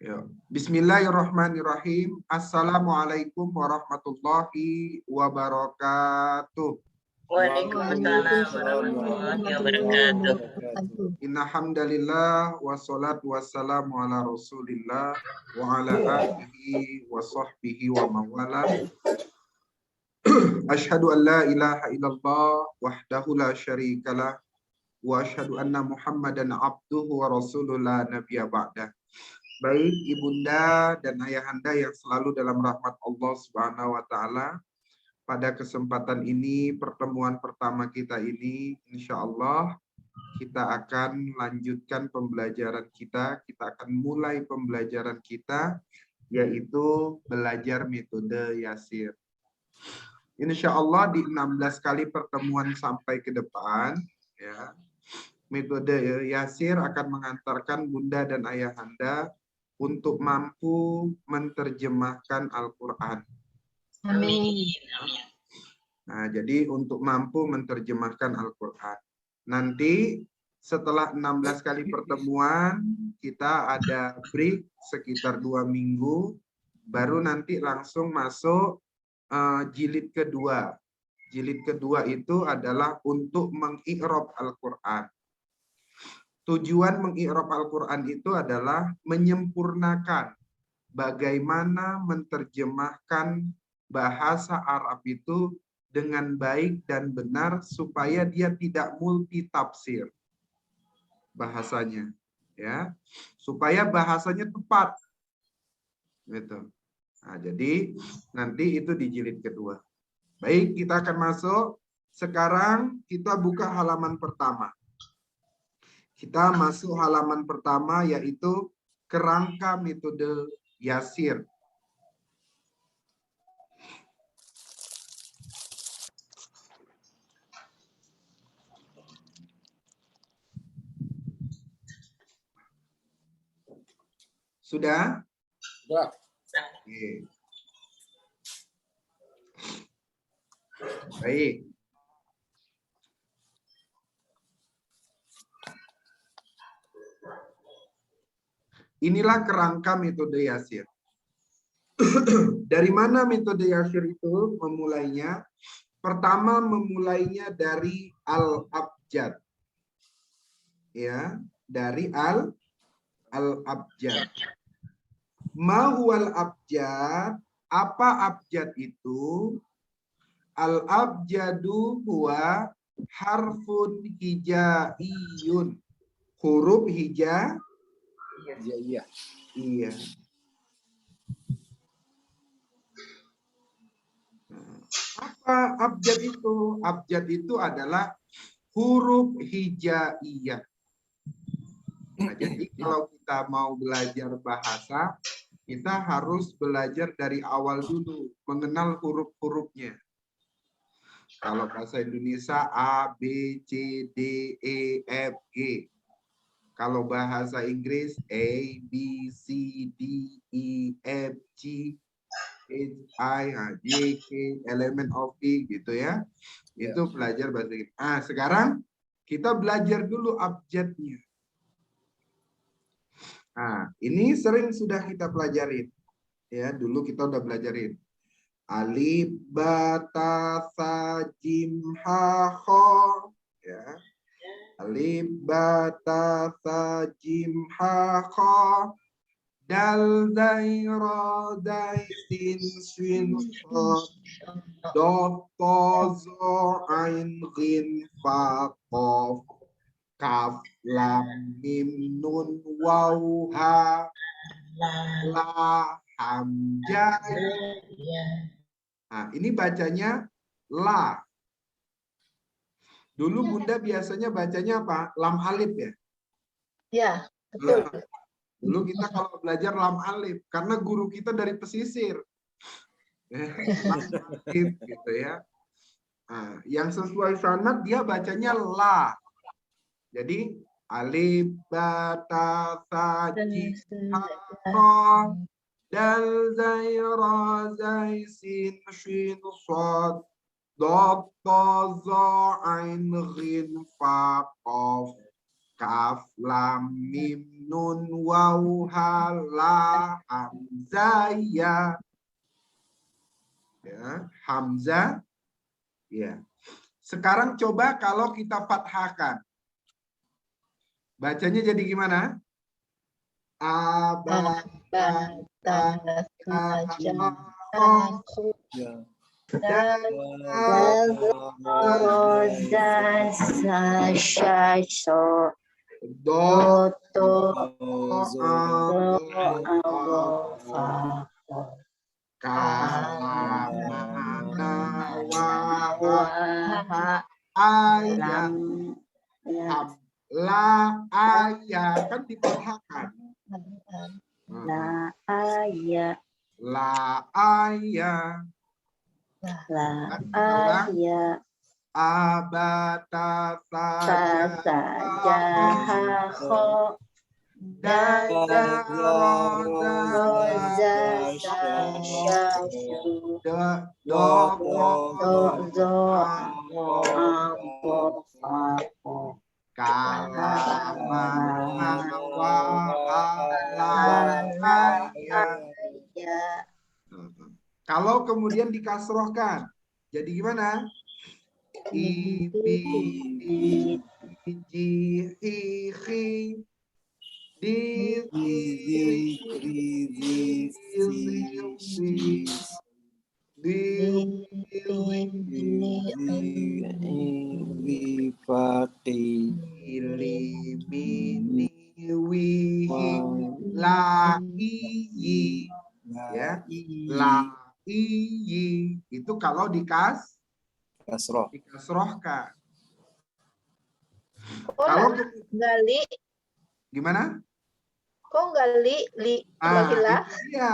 Ya. Bismillahirrahmanirrahim. Assalamualaikum warahmatullahi wabarakatuh. Waalaikumsalam warahmatullahi wabarakatuh. Inna hamdalillah wassalatu wassalamu ala rasulillah wa ala alihi wa sahbihi wa mawala. Ashhadu an la ilaha illallah wahdahu la syarikalah wa ashhadu anna Muhammadan abduhu wa rasuluh la nabiyya ba'dah. Baik ibunda dan ayahanda yang selalu dalam rahmat Allah Subhanahu wa taala, pada kesempatan ini, pertemuan pertama kita ini, insya Allah kita akan lanjutkan pembelajaran kita. Kita akan mulai pembelajaran kita, yaitu belajar metode Yasir. Insya Allah di 16 kali pertemuan sampai ke depan, ya, metode Yasir akan mengantarkan bunda dan ayahanda untuk mampu menerjemahkan Al-Quran. Amin. Nah, jadi untuk mampu menerjemahkan Al-Quran. Nanti setelah 16 kali pertemuan, kita ada break sekitar 2 minggu, baru nanti langsung masuk jilid kedua. Jilid kedua itu adalah untuk mengi'rab Al-Quran. Tujuan mengi'rab Al-Quran itu adalah menyempurnakan bagaimana menerjemahkan bahasa Arab itu dengan baik dan benar supaya dia tidak multi tafsir bahasanya, ya, supaya bahasanya tepat, gitu. Nah, jadi nanti itu di jilid kedua. Baik, kita akan masuk. Sekarang kita buka halaman pertama. Kita masuk halaman pertama, yaitu kerangka metode Yasir. Sudah? Sudah. Oke. Baik. Inilah kerangka metode Yasir. Dari mana metode Yasir itu memulainya? Pertama memulainya dari al-abjad. Ya, dari al-abjad. Ma huwal abjad? Apa abjad itu? Al-abjadu huwa harfun hijaiyun. Huruf hija. Iya. Iya. Apa abjad itu? Abjad itu adalah huruf hijaiyah. Nah, jadi kalau kita mau belajar bahasa, kita harus belajar dari awal dulu, mengenal huruf-hurufnya. Kalau bahasa Indonesia A, B, C, D, E, F, G. Kalau bahasa Inggris A, B, C, D, E, F, G, H, I, J, K, element of E, gitu ya. Itu belajar bahasa Inggris. Ah, sekarang kita belajar dulu abjadnya. Nah, ini sering sudah kita pelajarin. Ya, dulu kita udah belajarin. Alif, ba, ta, sa, jim, ha, kho. Ya. Alif, ba, ta, sa, jim, ha, kho. Dal, zai, ra, zai, sin, shin, shad, dof, to, zo, ain, ghin, fa, qof, kaf, lam, mim, nun, waw, ha, la, hamzah. Nah, ini bacanya la. Dulu Bunda biasanya bacanya apa? Lam alif ya? Ya, betul. Dulu kita kalau belajar lam alif, karena guru kita dari pesisir. Lam alif gitu ya. Nah, yang sesuai sanad dia bacanya la. Jadi alif, ba, ta, sa, jim, ha, kha, dal, zai, ra, zai, sin, shin, shad, dot, to, zo, ain, ghin, fa, qaf, Kaf, lam, mim, nun, waw, ha, la, hamzah, ya. Ya, hamzah. Ya. Sekarang coba kalau kita fathahkan. Bacanya jadi gimana? La ayah kan difathahkan. La ayah. La ayah. La ayah. Abata Sajahaho. Kalau kemudian dikasrohkan, jadi gimana? Ya, la iyi itu kalau dikasrohkan. Kalau gali, gimana? kok nggak li kalau hilah? Iya.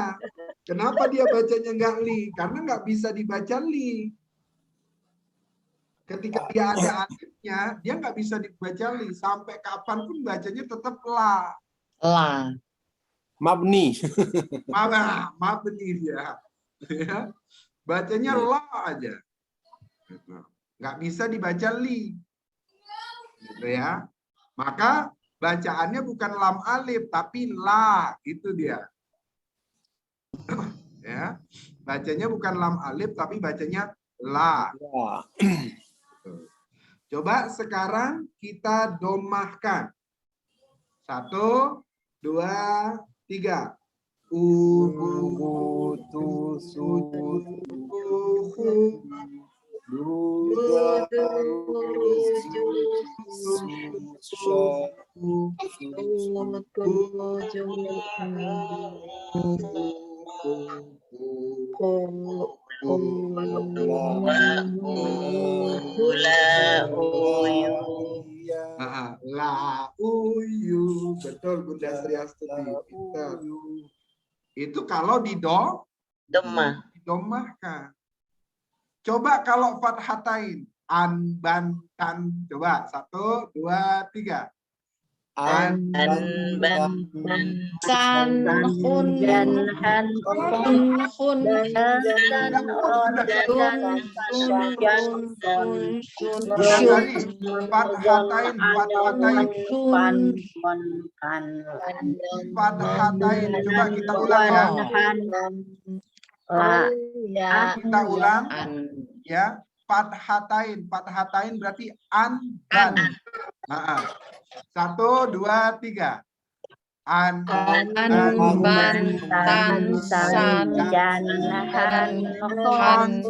Kenapa dia bacanya nggak li? Karena nggak bisa dibaca li. Ketika dia ada alifnya, dia nggak bisa dibaca li. Sampai kapanpun bacanya tetap la. La. Mabni. Mabni dia. Ya. Bacanya la aja. Nggak bisa dibaca li. Gitu ya. Maka bacaannya bukan lam alif tapi la, itu dia. Ya. Bacanya bukan lam alif tapi bacanya la. Coba sekarang kita domahkan. 1, 2, 3. La uyu, betul Bunda Sri Astuti. Itu kalau didomahkan. Coba kalau fathatain, an, ban, tan. Coba 1, 2, 3. An, ban, San, hun, Dan han, hun, Fathatain. Coba kita ulang ya. Kita ulang ya. Fathatain berarti an, ban. 1, 2, 3. An, ban, tan, san, dan han, han, dan, ron,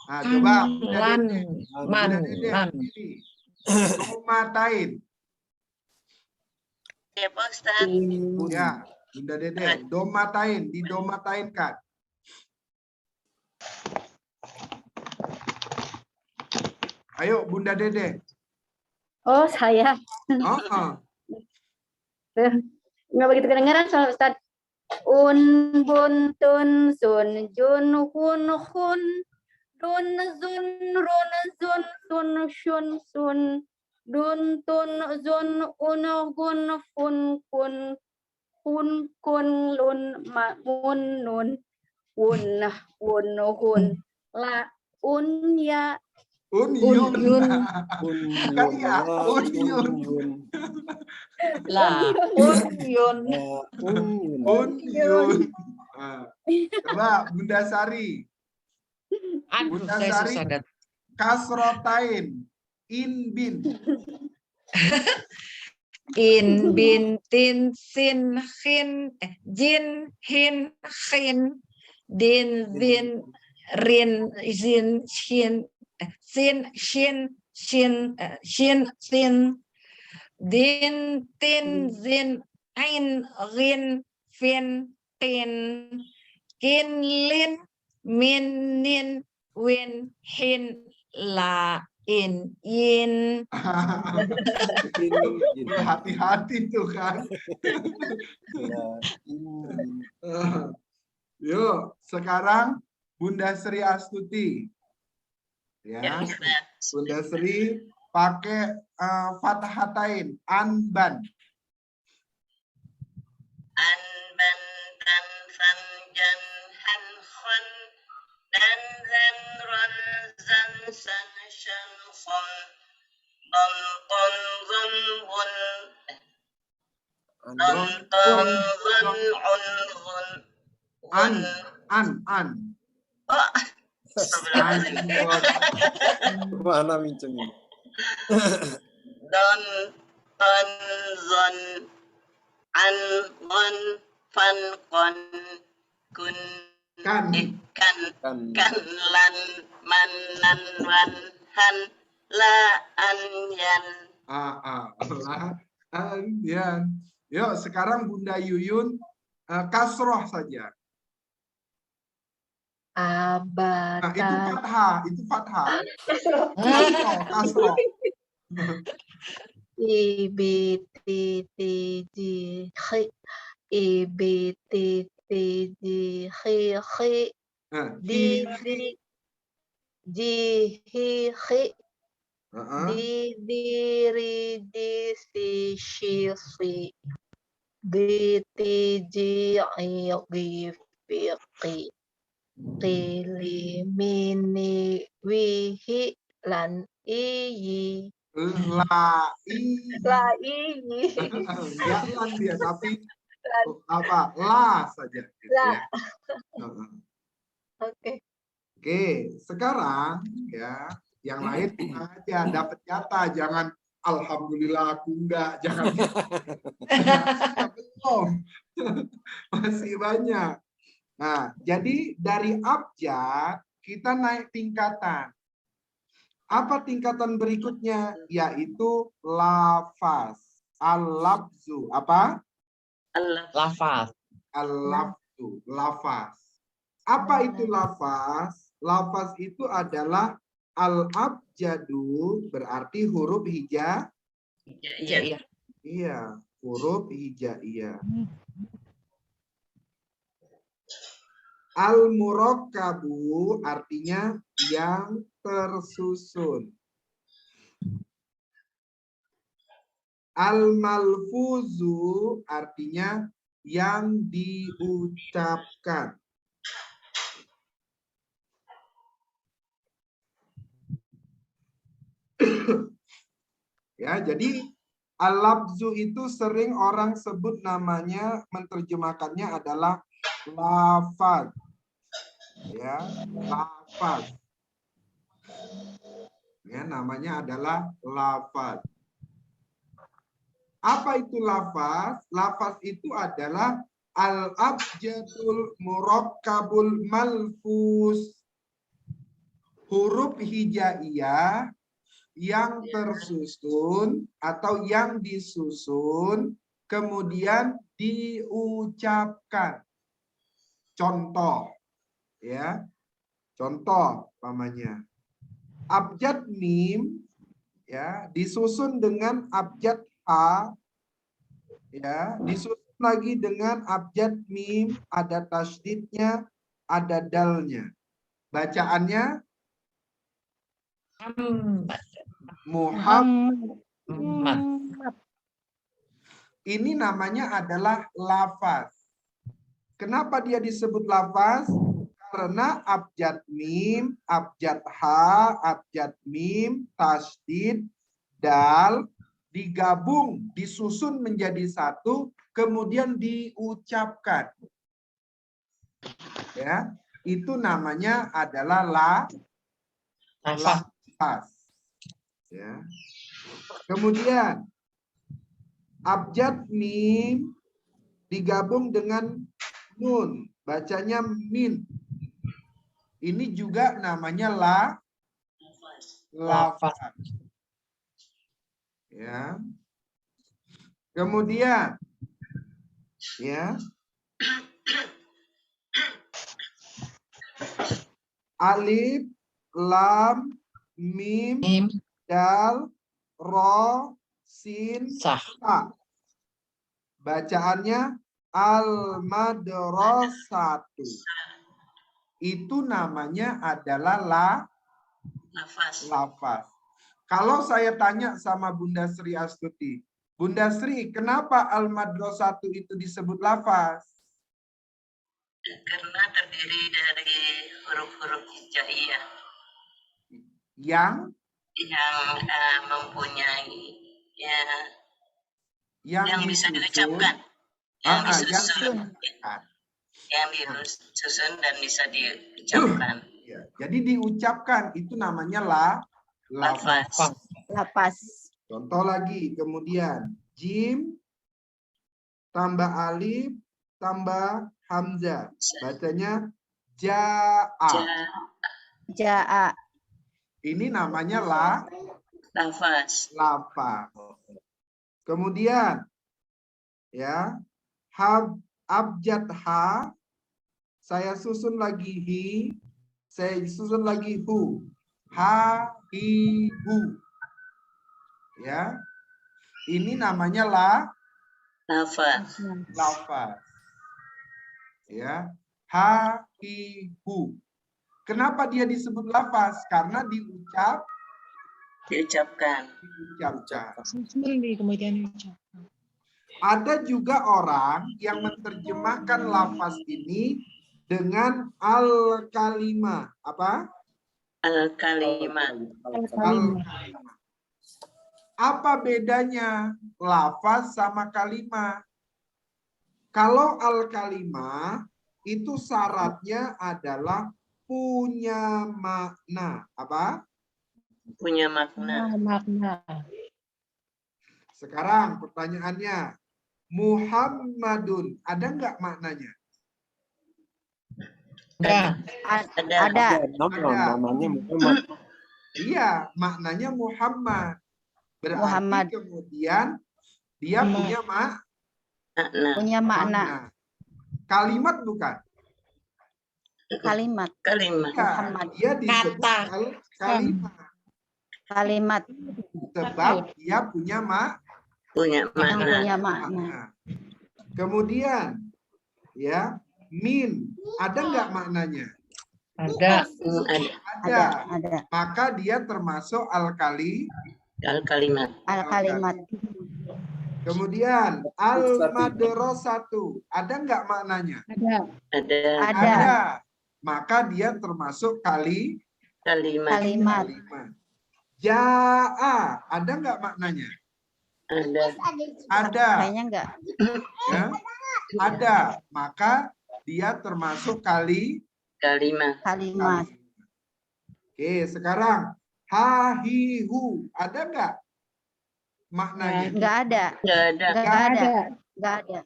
Nah, coba domatain. Ya, Pak Ustaz. Ya, Bunda Dede, domatain, didomatainkan. Ayo, Bunda Dede. Oh, saya. Nggak begitu kedengaran soal Ustaz. Un, bun, tun, sun, jun, hun, hun. Dun, zun, run, zun, sun, shun, sun. Dun, tun, zun, un, gun, fun, kun. Hun, kun, lun, ma, mun, nun. Un, un, hun. La, un, ya. Unyun. Unyun. Kan ya, unyun. Lah. Unyun. Unyun. Coba Bunda Sari. Aduh, Bunda saya Sari. susah dat. Kasrotain. In bin. In, bin, tin, sin, hin, jin, hin, hin, din, zin, rin, zin, shin, sin, shin, shin, shin, sin, din, tin, zin, ain, rin, fin, tin, kin, lin, min, nin, win, hin, la, in, yin. Hati-hati tuh kan. Yuk, sekarang Bunda Sri Astuti. Ya, Bunda Sri pakai fathatain, anban. Anban, dan, san, jan, han, khon. Dan, zan, ron, zan, san, shan, son. Don, ton, zon, bun. Don, ton, zon, un, zon. An. Oh, astagfirullahaladzim. Mana minceng? Don, ton, zon, an, gon, fan, kon, kun, Kan. kan, lan, man, nan, wan, han, la, an, yan. Yan. Yuk, sekarang Bunda Yuyun kasroh saja. Nah, itu fathah. Kasroh. I, B, T, T, J, H. I, B, T, T, J, H, H. D, D, J, H, H. D, D, ri, D, si, shi, si. D, T, J, I, G, F, Q. Qili, mini, wihi, lan, iyi. La, iyi. Enggak lan dia, tapi apa? La saja. Gitu, La. ya. Oke, sekarang ya yang lain aja dapat jatah, jangan alhamdulillah aku enggak, jangan belum. Masih banyak. Nah, jadi dari abjad kita naik tingkatan. Apa tingkatan berikutnya? Yaitu lafaz. Al-lafzu. Apa? Lafaz. Al-lafzu. Lafaz. Apa itu lafaz? Lafaz itu adalah al-abjadu, berarti huruf hijaiyah. Iya, huruf hijaiyah. Al-murakkabu artinya yang tersusun. Al-malfuzu artinya yang diucapkan. Ya, jadi al-lafzu itu sering orang sebut namanya, menerjemahkannya adalah lafaz. Ya, lafaz. Ya, namanya adalah lafaz. Apa itu lafaz? Lafaz itu adalah al-abjadul murakkabul malfuz. Huruf hijaiyah yang tersusun atau yang disusun kemudian diucapkan. Contoh, ya, contoh pamannya. Abjad mim, ya, disusun dengan abjad ha, ya, disusun lagi dengan abjad mim, ada tasydidnya, ada dalnya. Bacaannya Muhammad. Ini namanya adalah lafaz. Kenapa dia disebut lafaz? Karena abjad mim, abjad ha, abjad mim, tasydid, dal digabung, disusun menjadi satu, kemudian diucapkan. Ya, itu namanya adalah lafaz. Ya. Kemudian abjad mim digabung dengan nun, bacanya min. Ini juga namanya lafaz. Ya. Kemudian ya, alif, lam, mim, dal, ro, sin, Sah. ta. Bacaannya al-madrasatu. Itu namanya adalah lafaz. Kalau saya tanya sama Bunda Sri Astuti, Bunda Sri, kenapa al-madrasatu itu disebut lafaz? Karena terdiri dari huruf-huruf hijaiyah Yang mempunyai yang bisa disusun, diucapkan, yang yang disusun dan bisa diucapkan. ya, jadi diucapkan itu namanya lafaz. Lapas. Contoh lagi, kemudian jim tambah alif tambah hamzah, bacanya ja'a. Ja'a. Ini namanya Lafaz. lafaz. Kemudian ya, abjad ha, saya susun lagi hi, saya susun lagi hu. Ha, hi, hu. Ya. Ini namanya Lafaz. lafaz. Ya. Ha, hi, hu. Kenapa dia disebut lafaz? Karena diucapkan. Ada juga orang yang menerjemahkan lafaz ini dengan al-kalimah. Apa? Al-kalimah. Al-kalimah. Apa bedanya lafaz sama kalimah? Kalau al-kalimah itu syaratnya adalah punya makna. Apa? Punya makna. Sekarang pertanyaannya, Muhammadun, ada nggak maknanya? Ada. Namanya Muhammad. Iya, maknanya Muhammad. Berarti Muhammad. kemudian dia punya Punya makna. Kalimat bukan? Kalimat. Kalimat. Ya, Muhammad. dia disebut kalimat. Kalimat. Sebab dia punya Punya Yang makna. punya makna. Kemudian ya, min, ada nggak maknanya? Ada. Ada. Maka dia termasuk Al-kalimat. Al-kalimat. Kemudian al-madrasatu, ada nggak maknanya? Ada. Maka dia termasuk Kalimat. kalimat. Ja'a, ada nggak maknanya? Ada. Kayaknya enggak. Ya? Ada. Maka dia termasuk Kalimat. Kalimat. Oke, sekarang ha-hi-hu, ada nggak maknanya? Enggak ada. Enggak ada.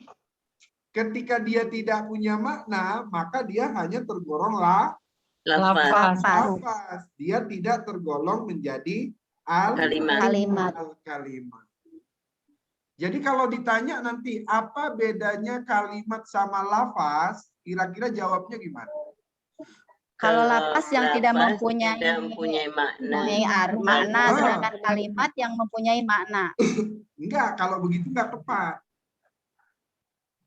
Ketika dia tidak punya makna, maka dia hanya tergolong Lafaz. lafaz. Dia tidak tergolong menjadi Kalimat. al-kalimat. Jadi kalau ditanya nanti apa bedanya kalimat sama lafaz, kira-kira jawabnya gimana? Kalau lapas yang tidak mempunyai makna. makna, sedangkan kalimat yang mempunyai makna. Enggak, kalau begitu enggak tepat.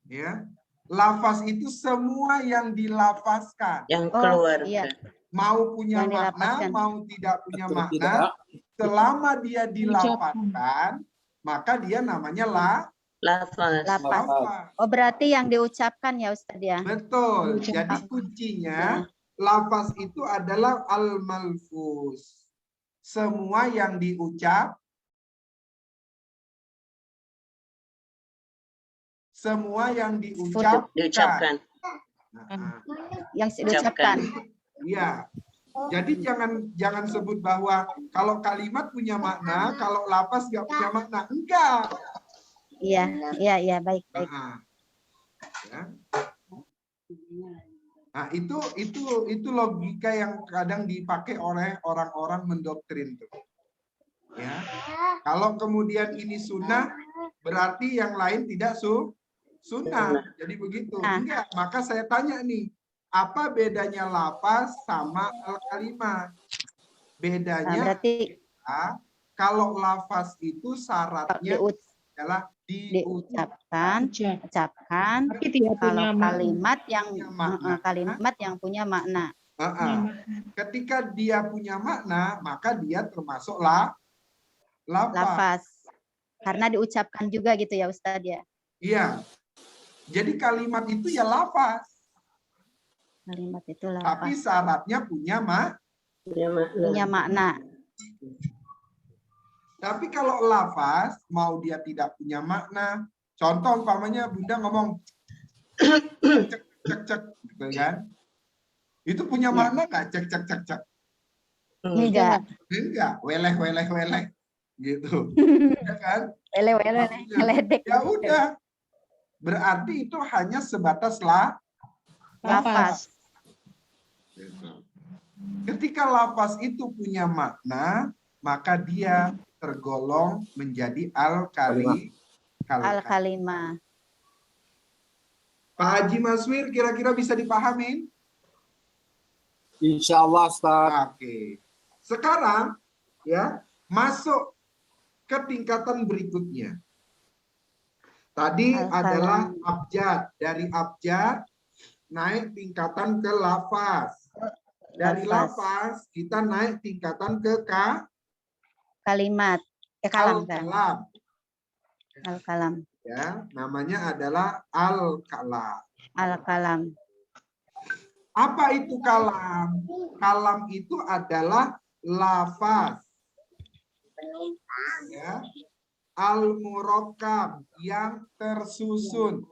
Ya. Lafaz itu semua yang dilafazkan. Yang Oh, keluar. iya. Mau punya Yang makna, dilafazkan. mau tidak punya Atau makna, tidak. selama dia dilafazkan, maka dia namanya Lafaz. Lapas. lafaz. Oh, berarti yang diucapkan ya Ustadz ya? Betul. Jadi kuncinya lafaz itu adalah al-malfuz. Semua yang diucap, semua yang diucapkan. Diucapkan. Nah, Yang diucapkan. iya. Jadi jangan sebut bahwa kalau kalimat punya makna, kalau lafaz nggak punya makna. Enggak. Iya, baik. Nah, ya. Nah, itu logika yang kadang dipakai oleh orang-orang mendoktrin tuh. Ya. Kalau kemudian ini sunnah, berarti yang lain tidak sunnah. Jadi begitu. Enggak, maka saya tanya nih, apa bedanya lafaz sama al-kalimat? Bedanya Berarti kalau lafaz itu syaratnya adalah diucapkan. Tapi tidak Kalau punya makna. kalimat yang punya makna. Ketika dia punya makna, maka dia termasuk lafaz. Lafaz. Karena diucapkan juga gitu ya Ustadz ya? Iya. Jadi kalimat itu ya lafaz. Kalimat itu Tapi lafaz. syaratnya punya Punya makna. Tapi kalau lafaz, mau dia tidak punya makna. Contoh umpamanya Bunda ngomong cek, gitu kan? Itu punya makna nggak? Cek. Enggak. Enggak, weleh, gitu. Ya kan? Ngeledek. Ya udah. Berarti itu hanya sebatas Lafaz. Ketika lafaz itu punya makna, maka dia tergolong menjadi Al-kalimah. Pak Haji Maswir kira-kira bisa dipahamin? Insya Allah, Ustaz. Oke. Sekarang ya masuk ke tingkatan berikutnya. Tadi adalah abjad. Dari abjad naik tingkatan ke lafaz. Dari lafaz kita naik tingkatan ke Kalimat. Kalam. al-kalam. Al-kalam. Ya, namanya adalah al-kalam. Al-kalam. Apa itu kalam? Kalam itu adalah lafaz. Ya. Al-murakkab yang tersusun.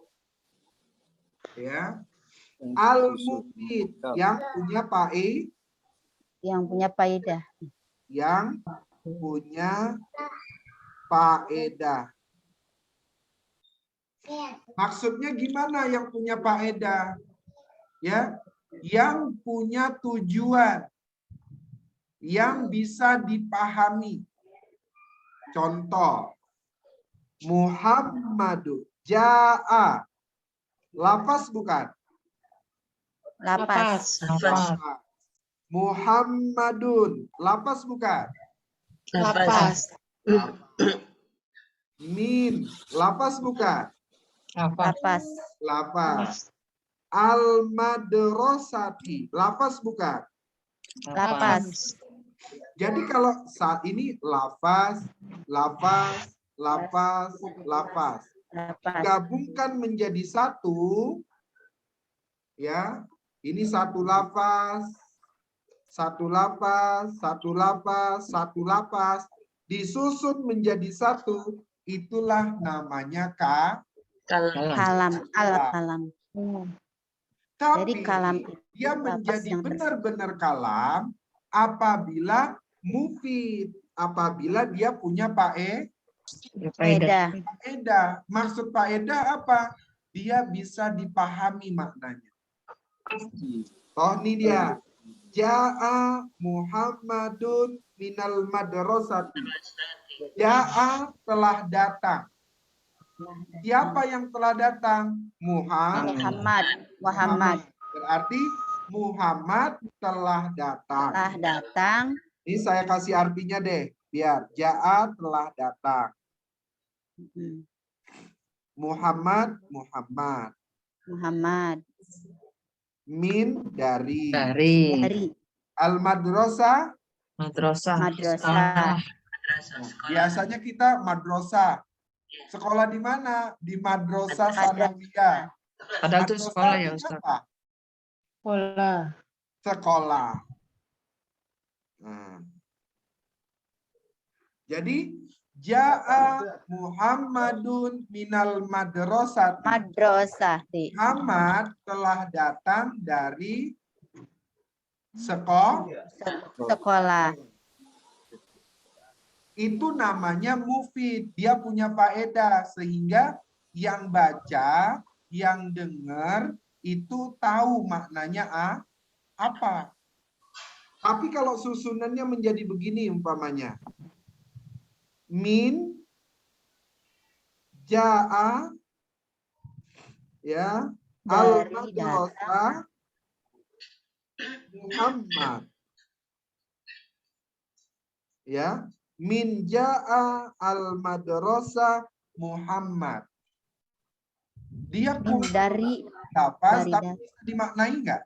Ya. Al-mufid yang punya Yang punya faedah. Yang punya faedah. Maksudnya gimana yang punya faedah? Ya, yang punya tujuan, yang bisa dipahami. Contoh, Muhammadu ja'a. Lafaz bukan? Lapas. Muhammadun. Lafaz bukan? Lafaz. Min. Lafaz bukan? Lapas. Lafaz. Al-madrasati. Lafaz bukan? Lapas. Jadi kalau saat ini lafaz, gabungkan menjadi satu, ya. Ini satu lafaz, disusun menjadi satu, itulah namanya Kalam. Al-kalam. Tapi Jadi kalam itu dia lafaz menjadi yang benar-benar kalam apabila mufid, apabila dia punya faedah. faedah. Maksud faedah apa? Dia bisa dipahami maknanya. Oh, ini dia. Ja'a Muhammadun minal madrasati. Ja'a telah datang. Siapa yang telah datang? Muhammad. Berarti Muhammad telah datang. Ini saya kasih artinya deh, biar ja'a telah datang. Muhammad, Muhammad. Muhammad. Min, dari. Dari. Al-madrasah, Madrasah. Madrasah. Madrasah sekolah. biasanya kita madrasah. Sekolah di mana? Di madrasah sanawiyah. Padahal itu sekolah ya, Madrasah Ustaz. apa? Sekolah. Sekolah. Nah. Jadi ja'a Muhammadun minal madrasati. Madrasah. Muhammad telah datang dari sekolah. Itu namanya mufid. Dia punya faedah sehingga yang baca, yang dengar itu tahu maknanya apa. Tapi kalau susunannya menjadi begini umpamanya. Min ja'a ya al-madrasah Muhammad. Ya, min ja'a al-madrasah Muhammad. Dia Dari lapas dari tapi bisa dimaknai enggak?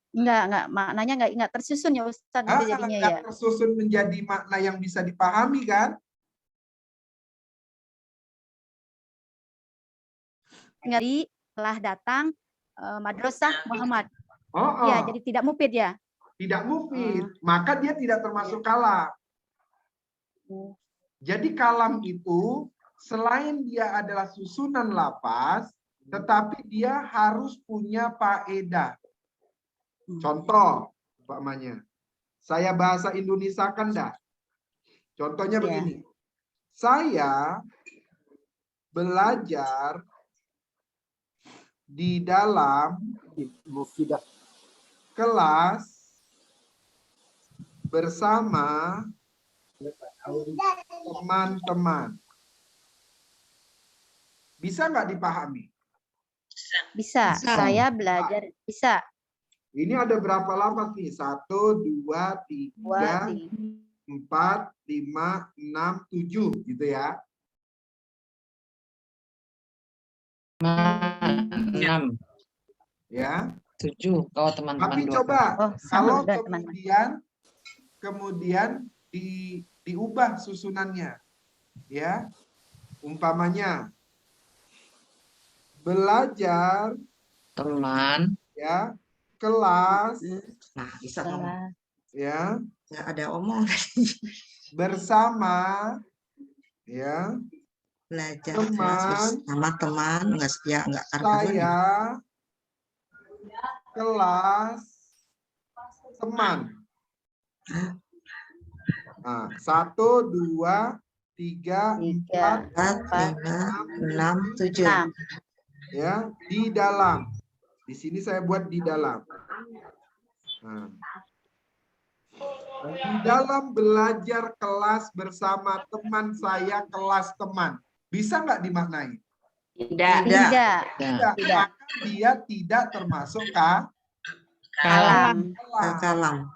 enggak maknanya enggak tersusun ya Ustaz nanti jadinya ya. Enggak tersusun menjadi makna yang bisa dipahami kan? Dari telah datang madrasah Muhammad. Oh, Ya, jadi tidak mufid ya. tidak mufid, maka dia tidak termasuk kalam. Jadi kalam itu selain dia adalah susunan lafaz, tetapi dia harus punya faedah. Contoh, umpamanya, saya bahasa Indonesia kan dah. Contohnya begini, saya belajar di dalam Mufidah. kelas bersama teman-teman. Bisa nggak dipahami? Bisa. Saya belajar bisa. Ini ada berapa lafaz nih? 1, 2, 3, 4, 5, 6, 7 gitu ya. 6, Ya. 7. Kalau teman-teman Tapi 2. coba Oh, kalau sama udah teman-teman. kemudian diubah susunannya. Ya. Umpamanya belajar Teman. ya, kelas Nah, bisa ngomong. ya, Nggak ada omong. bersama ya, Belajar teman sama teman. Nggak saya kelas teman. Nah, 1, 2, 3, 4, 5, 6, 7. ya, di dalam. Di sini saya buat di dalam. Nah. Di dalam belajar kelas bersama teman saya kelas teman. Bisa nggak dimaknai? Tidak. Tidak. Tidak. Maka dia tidak termasuk Kalam. kalam.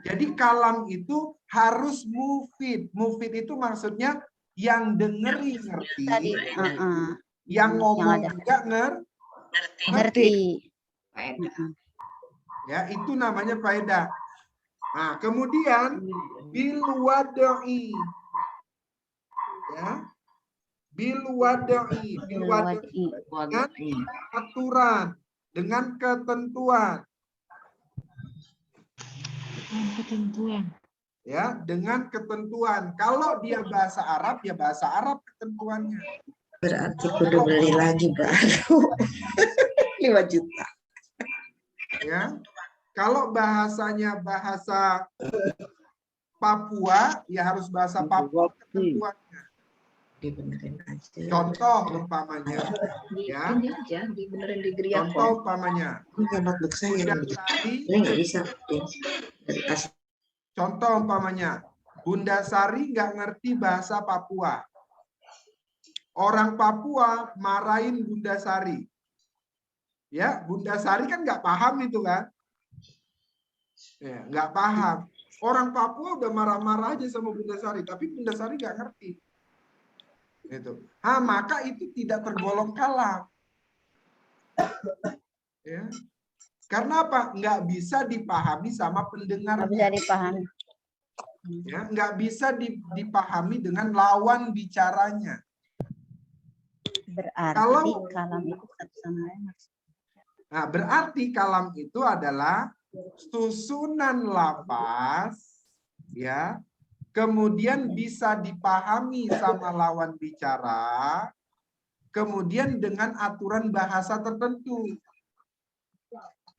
Jadi kalam itu harus mufid. Mufid itu maksudnya yang dengeri ngerti, Tadi. yang ngomong ada. juga Ngerti. Ya, itu namanya faedah. Nah, kemudian bil wad'i. Ya. Bil wad'i, dengan aturan, dengan ketentuan. Ya, dengan ketentuan. Kalau dia bahasa Arab, ya bahasa Arab ketentuannya. Berarti kudu beli lagi baru. 5 juta. Ya. Kalau bahasanya bahasa Papua, ya harus bahasa Papua ketentuannya. Dibenerin aja. Contoh umpamanya, ya. Contoh umpamanya. Notebook saya. Sari, Ini nggak bisa. Dari asli. contoh umpamanya, Bunda Sari nggak ngerti bahasa Papua. Orang Papua marahin Bunda Sari. Ya, Bunda Sari kan nggak paham itu kan? Ya, nggak paham. Orang Papua udah marah-marah aja sama Bunda Sari, tapi Bunda Sari nggak ngerti. Itu. Maka itu tidak tergolong kalam. Ya. Karena apa? Nggak bisa dipahami sama Nggak pendengarnya. bisa dipahami. Ya, nggak bisa dipahami dengan lawan bicaranya. Berarti Kalau- kalam itu satu sama lain. Nah, berarti kalam itu adalah susunan lafaz, ya, kemudian bisa dipahami sama lawan bicara, kemudian dengan aturan bahasa tertentu.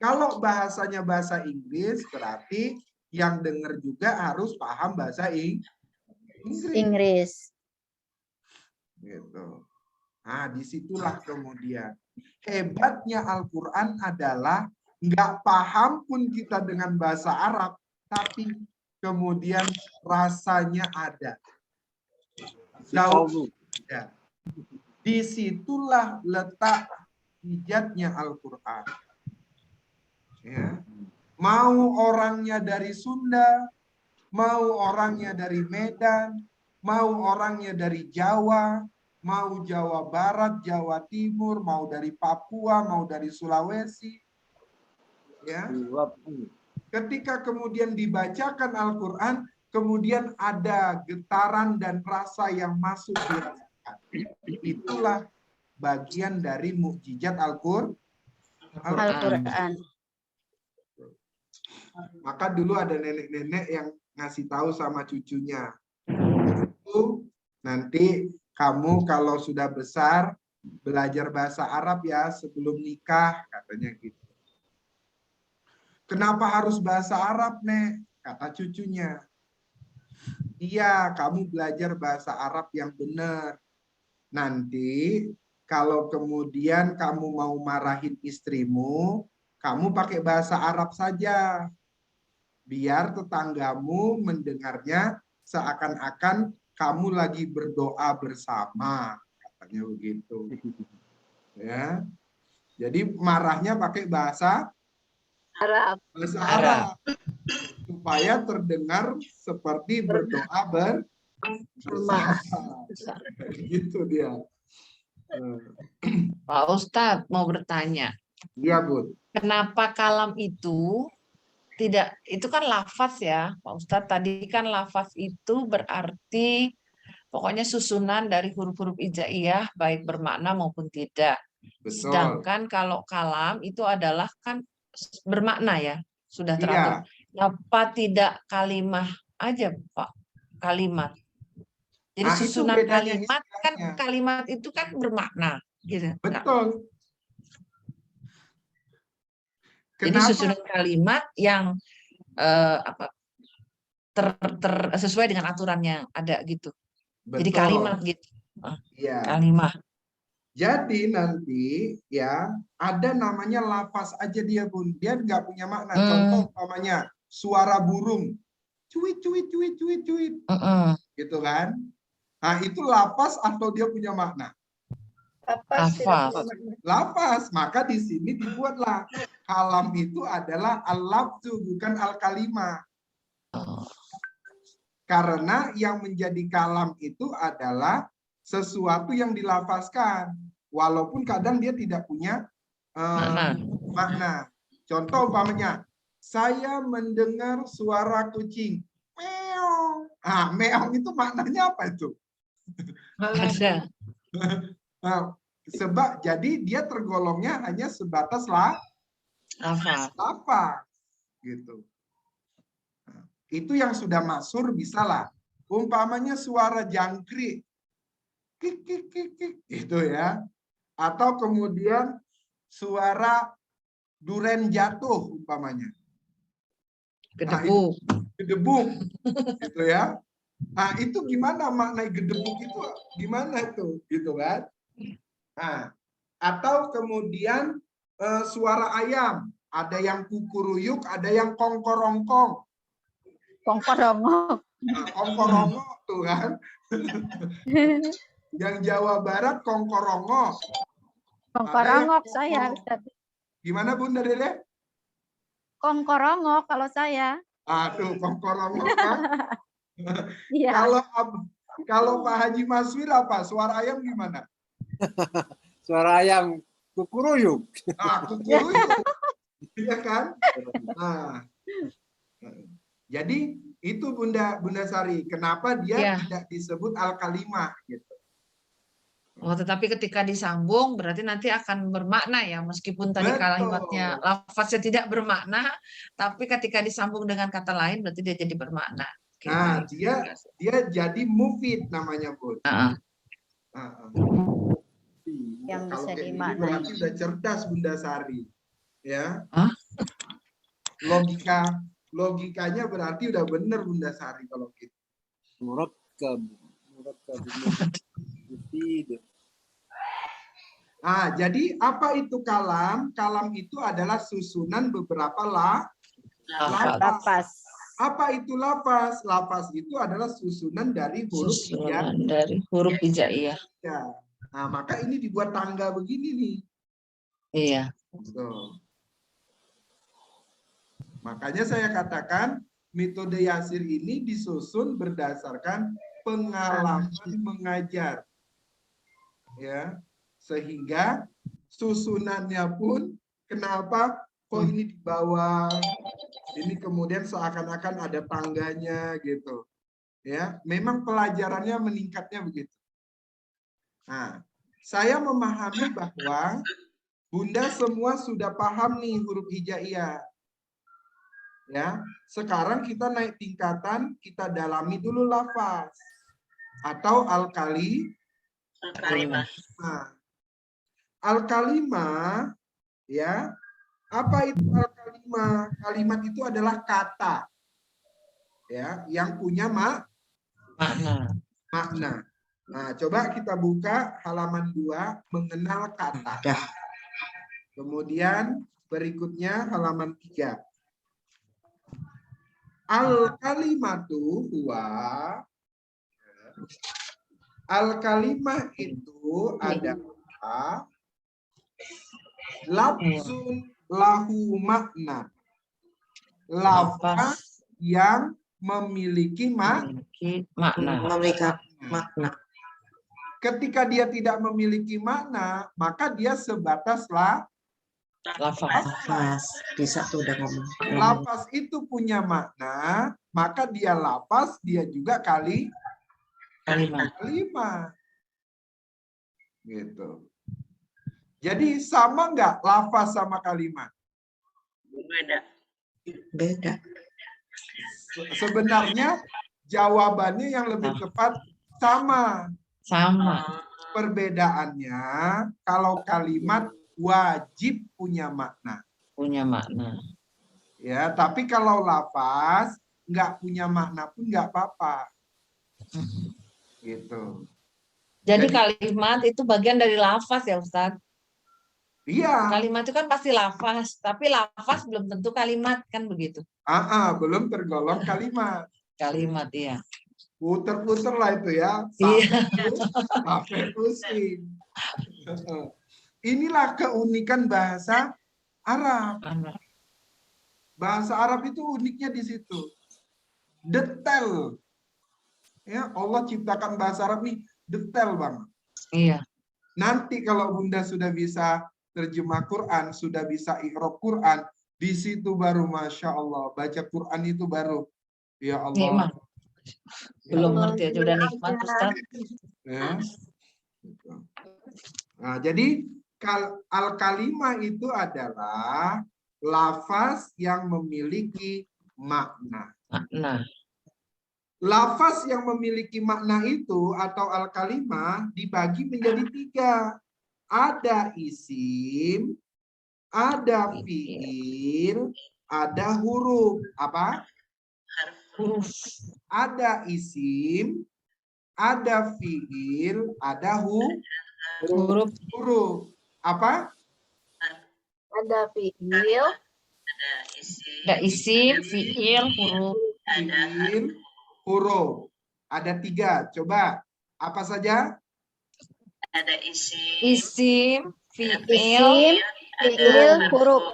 Kalau bahasanya bahasa Inggris, berarti yang dengar juga harus paham bahasa Inggris. Inggris. Gitu. Nah, disitulah kemudian hebatnya Al-Quran adalah nggak paham pun kita dengan bahasa Arab, tapi kemudian rasanya ada. Jauh ada. Disitulah letak hijatnya Al-Quran. Ya. Mau orangnya dari Sunda, mau orangnya dari Medan, mau orangnya dari Jawa, mau Jawa Barat, Jawa Timur, mau dari Papua, mau dari Sulawesi. Ya. Ketika kemudian dibacakan Al-Quran, kemudian ada getaran dan rasa yang masuk dirasakan. Itulah bagian dari mukjizat Al-Quran. Al-Quran. Maka dulu ada nenek-nenek yang ngasih tahu sama cucunya, nanti kamu kalau sudah besar belajar bahasa Arab ya sebelum nikah, katanya gitu. Kenapa harus bahasa Arab, Nek? Kata cucunya. Iya, kamu belajar bahasa Arab yang benar. Nanti kalau kemudian kamu mau marahin istrimu, kamu pakai bahasa Arab saja. Biar tetanggamu mendengarnya seakan-akan kamu lagi berdoa bersama, katanya begitu. Ya. Jadi marahnya pakai bahasa Arab. Arab supaya terdengar seperti berdoa bersama. Gitu dia. Pak Ustadz mau bertanya. Iya, Bud. Kenapa kalam itu tidak, itu kan lafaz ya, Pak Ustadz. Tadi kan lafaz itu berarti pokoknya susunan dari huruf-huruf hijaiyah, baik bermakna maupun tidak. Betul. Sedangkan kalau kalam itu adalah kan bermakna ya, sudah teratur. Iya. Kenapa tidak kalimah aja, Pak? Kalimat. Jadi Nah, itu susunan bedanya kalimat kan, istilahnya. kalimat itu kan bermakna, gitu. Betul. Jadi Kenapa? susunan kalimat yang sesuai dengan aturan yang ada gitu. Jadi Betul. kalimat gitu. Iya. Kalimat. Jadi nanti ya ada namanya lafaz aja dia, Bun. Dia nggak punya makna. Contoh umpamanya suara burung. Cuit, cuit, cuit, cuit, cuit. Gitu kan. Nah, itu lafaz atau dia punya makna? Lafaz. Lafaz. Maka di sini dibuatlah kalam itu adalah al-lafzu bukan al-kalimah. Karena yang menjadi kalam itu adalah sesuatu yang dilafazkan, walaupun kadang dia tidak punya makna. Contoh umpamanya, saya mendengar suara kucing. Meong. Meong itu maknanya apa itu? Ada. Nah, sebab jadi dia tergolongnya hanya sebatas lafaz gitu. Nah, itu yang sudah masyhur bisalah. Umpamanya suara jangkrik. Kik, kik, kik, kik, gitu ya. Atau kemudian suara duren jatuh umpamanya. Gedebuk. Gedebuk gitu ya. Nah, itu gimana makna gedebuk itu? Gimana itu? Gitu kan? Nah, atau kemudian suara ayam, ada yang kukuruyuk, ada yang kongkorongkong. Kongkorongok. Nah, kongkorongok tuh kan. Yang Jawa Barat kongkorongok. Kongkorongok saya, Ustaz. Gimana Bunda Dede? Kongkorongok kalau saya. Aduh, kongkorongok kan. Iya. Kalau Pak Haji Maswir apa? Suara ayam gimana? Suara ayam kukuruyuk. Ah, kukuruyuk. Iya kan? Nah, jadi itu Bunda Sari. Kenapa dia Ya. tidak disebut al-kalimah gitu? Oh, tetapi ketika disambung berarti nanti akan bermakna ya, meskipun tadi Betul. kalimatnya lafaznya tidak bermakna, tapi ketika disambung dengan kata lain berarti dia jadi bermakna. Oke, Nah, baik. dia jadi mufid namanya, Bun. Ah, Yang Kalau bisa kayak gini dimaknai. berarti udah cerdas Bunda Sari. Ya. Hah? Logikanya berarti udah bener Bunda Sari kalau gitu. Murakkab. Jadi apa itu kalam? Kalam itu adalah susunan beberapa lafaz. Lapas. Apa itu lafaz? Lafaz itu adalah susunan dari huruf Susunan dari huruf hijaiyah. hijaiyah. Nah, maka ini dibuat tangga begini nih. Iya. Tuh. Makanya saya katakan metode Yasir ini disusun berdasarkan pengalaman mengajar. Ya. Sehingga susunannya pun kenapa kok ini di bawah, ini kemudian seakan-akan ada tangganya gitu. Ya, memang pelajarannya meningkatnya begitu. Nah, saya memahami bahwa Bunda semua sudah paham nih huruf hijaiyah. Ya, sekarang kita naik tingkatan, kita dalami dulu lafaz atau Al-kalimah. Nah, al-kalimah, ya, apa itu al-kalimah? Kalimat itu adalah kata, ya, yang punya makna. Nah, coba kita buka halaman 2, mengenal kata. Kemudian berikutnya halaman 3. Al-kalimatu huwa. Al-kalimah itu adalah lafzun lahu makna. Lafaz yang memiliki makna. Memiliki makna. Ketika dia tidak memiliki makna, maka dia sebatas Lafaz. Bisa tuh udah ngomong. lafaz itu punya makna, maka dia lafaz, dia juga kalimat. Gitu. Jadi sama nggak lafaz sama kalimat? Beda. Sebenarnya jawabannya yang lebih tepat sama. Perbedaannya kalau kalimat wajib punya makna. Ya, tapi kalau lafaz nggak punya makna pun nggak apa-apa. Gitu. Jadi kalimat itu bagian dari lafaz ya Ustadz? Iya. Kalimat itu kan pasti lafaz, tapi lafaz belum tentu kalimat, kan begitu? Belum tergolong kalimat. Kalimat, iya. Puter-puter lah itu ya. Sampai pusing. Inilah keunikan bahasa Arab. Bahasa Arab itu uniknya di situ. Detail. Ya, Allah ciptakan bahasa Arab nih detail banget. Iya. Nanti kalau Bunda sudah bisa terjemah Quran, sudah bisa i'rab Quran, di situ baru Masya Allah. Baca Quran itu baru. Ya Allah. Nikmat. Belum ngerti aja udah nikmat Ustaz. Ya. Nah, jadi al-kalimah itu adalah lafaz yang memiliki makna. Lafaz yang memiliki makna itu atau al-kalimah dibagi menjadi 3. Ada isim, ada fiil, ada huruf. Apa? Huruf. Ada isim, ada fiil, ada huruf. Apa? Ada fiil, ada isim, fiil, huruf. Huruf. Ada 3. Coba apa saja? Ada isim, fiil, huruf.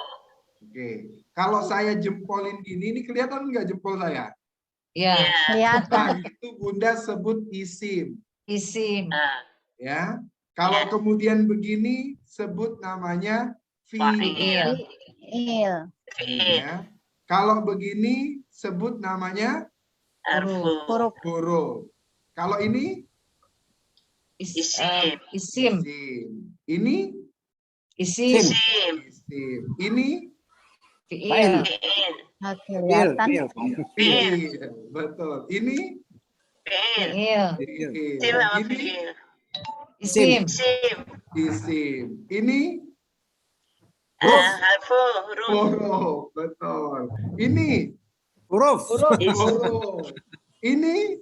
Oke. Kalau saya jempolin gini, ini kelihatan nggak jempol saya? Ya, kelihatan. Itu Bunda sebut isim. isim. Ya. Kalau kemudian begini sebut namanya fi'il. Fi'il. Fi'il. Ya. Kalau begini sebut namanya Huruf. huruf. Kalau ini Isim. isim. Ini Isim. isim. Ini Fi'il. Nah, Fiil, kelihatan. fiil. fi'il. Betul. Ini Fi'il. fi'il. Ini Isim. isim. Ini huruf. Betul. Ini Huruf. huruf. Ini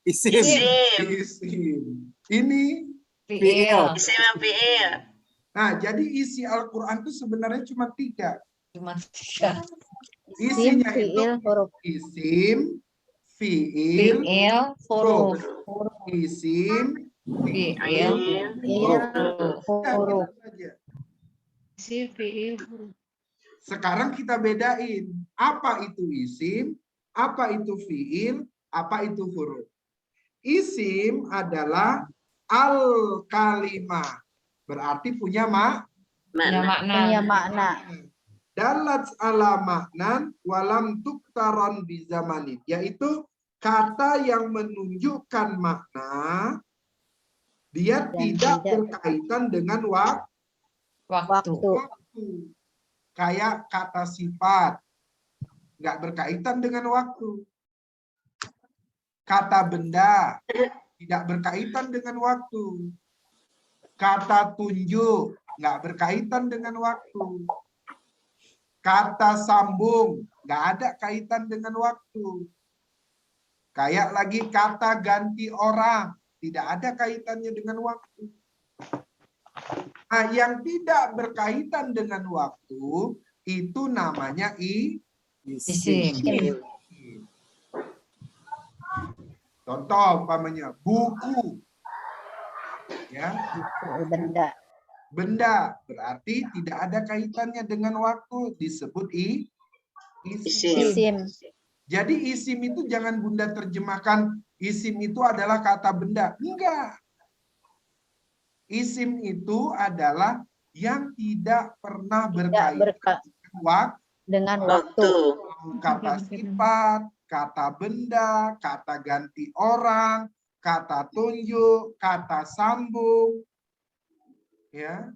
Isim. isim. Ini Fi'il. nah, jadi isi Al-Quran itu sebenarnya cuma 3. Cuma 3. Isim, Isinya itu fi'il, huruf. isim, fi'il, Fi'il. Huruf. isim, Fi'il. Fi'il, huruf. saja. Isim, fi'il, huruf. Sekarang kita bedain apa itu isim, apa itu fi'il, apa itu huruf. Isim adalah al-kalimah, berarti punya Punya Punya makna. makna. dalat ala maknan walam tuktaron bizamanin, yaitu kata yang menunjukkan makna dia Dan tidak tidak berkaitan dengan Waktu. waktu. Kayak kata sifat nggak berkaitan dengan waktu. Kata benda tidak berkaitan dengan waktu. Kata tunjuk nggak berkaitan dengan waktu. Kata sambung nggak ada kaitan dengan waktu. Kayak lagi kata ganti orang tidak ada kaitannya dengan waktu. Nah, yang tidak berkaitan dengan waktu itu namanya Isim. Contoh umpamanya buku. Ya, benda. benda berarti tidak ada kaitannya dengan waktu, disebut isim. Isim. Jadi isim itu jangan Bunda terjemahkan isim itu adalah kata benda. Enggak. Isim itu adalah yang tidak pernah berkaitan dengan waktu. Kata sifat, kata benda, kata ganti orang, kata tunjuk, kata sambung, ya,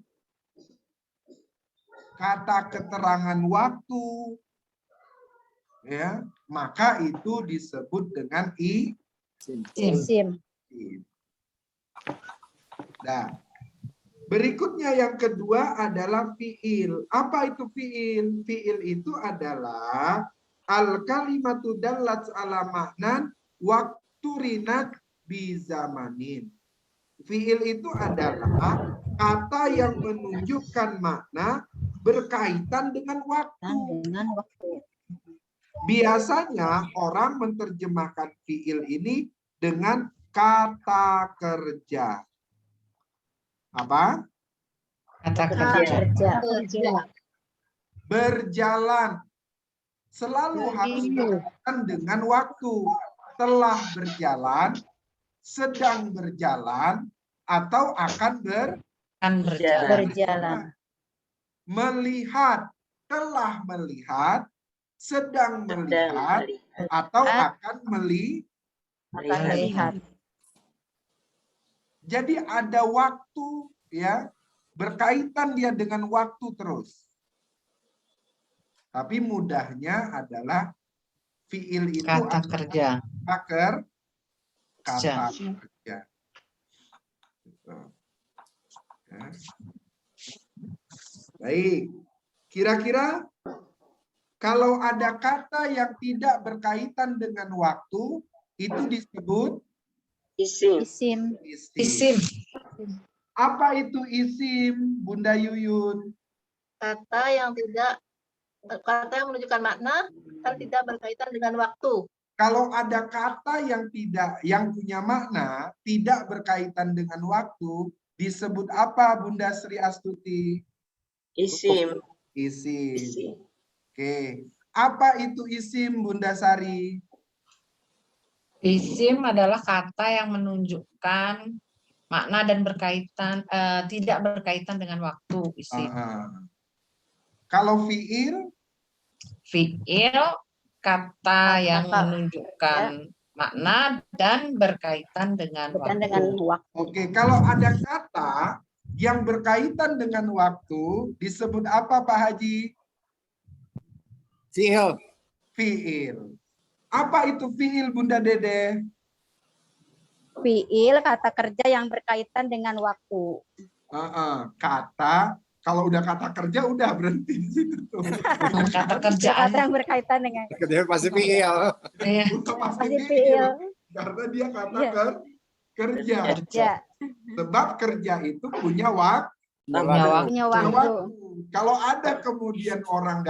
kata keterangan waktu, ya, maka itu disebut dengan Isim. Nah, berikutnya yang kedua adalah fi'il. Apa itu fi'il? Fi'il itu adalah al-kalimatu dallat ala maknan wakturinat bizamanin. Fi'il itu adalah kata yang menunjukkan makna berkaitan dengan waktu. Biasanya orang menerjemahkan fi'il ini dengan kata kerja. Apa? Kata kerja. Berjalan. Selalu harus berkaitan dengan waktu. Telah berjalan, sedang berjalan, atau akan berjalan. Melihat, telah melihat, sedang melihat, atau akan melihat. Jadi ada waktu, ya, berkaitan dia dengan waktu terus. Tapi mudahnya adalah fi'il itu Kata kerja. kata kerja. Ya. Baik, kira-kira kalau ada kata yang tidak berkaitan dengan waktu itu disebut Isim. Isim. Apa itu isim, Bunda Yuyun? Kata yang menunjukkan makna dan tidak berkaitan dengan waktu. Kalau ada kata yang punya makna tidak berkaitan dengan waktu, disebut apa, Bunda Sri Astuti? Isim. Isim. Oke. Apa itu isim, Bunda Sari? Isim adalah kata yang menunjukkan makna dan berkaitan, tidak berkaitan dengan waktu. Isim. Kalau fiil, Fiil kata yang Kata. menunjukkan makna dan berkaitan dengan Bukan waktu. dengan waktu. oke, kalau ada kata yang berkaitan dengan waktu disebut apa Pak Haji? Fiil. Fiil. Apa itu fiil Bunda Dede? Fiil kata kerja yang berkaitan dengan waktu. Kata, kalau udah kata kerja udah berhenti di situ tuh. Kata Kata kerjaan. yang berkaitan dengan Dia pasti fiil. Iya. Udah pasti pasti fiil. fiil. Karena dia kata Iya. kerja. Ya, Sebab kerja itu punya waktu. punya waktu. Kalau ada kemudian orang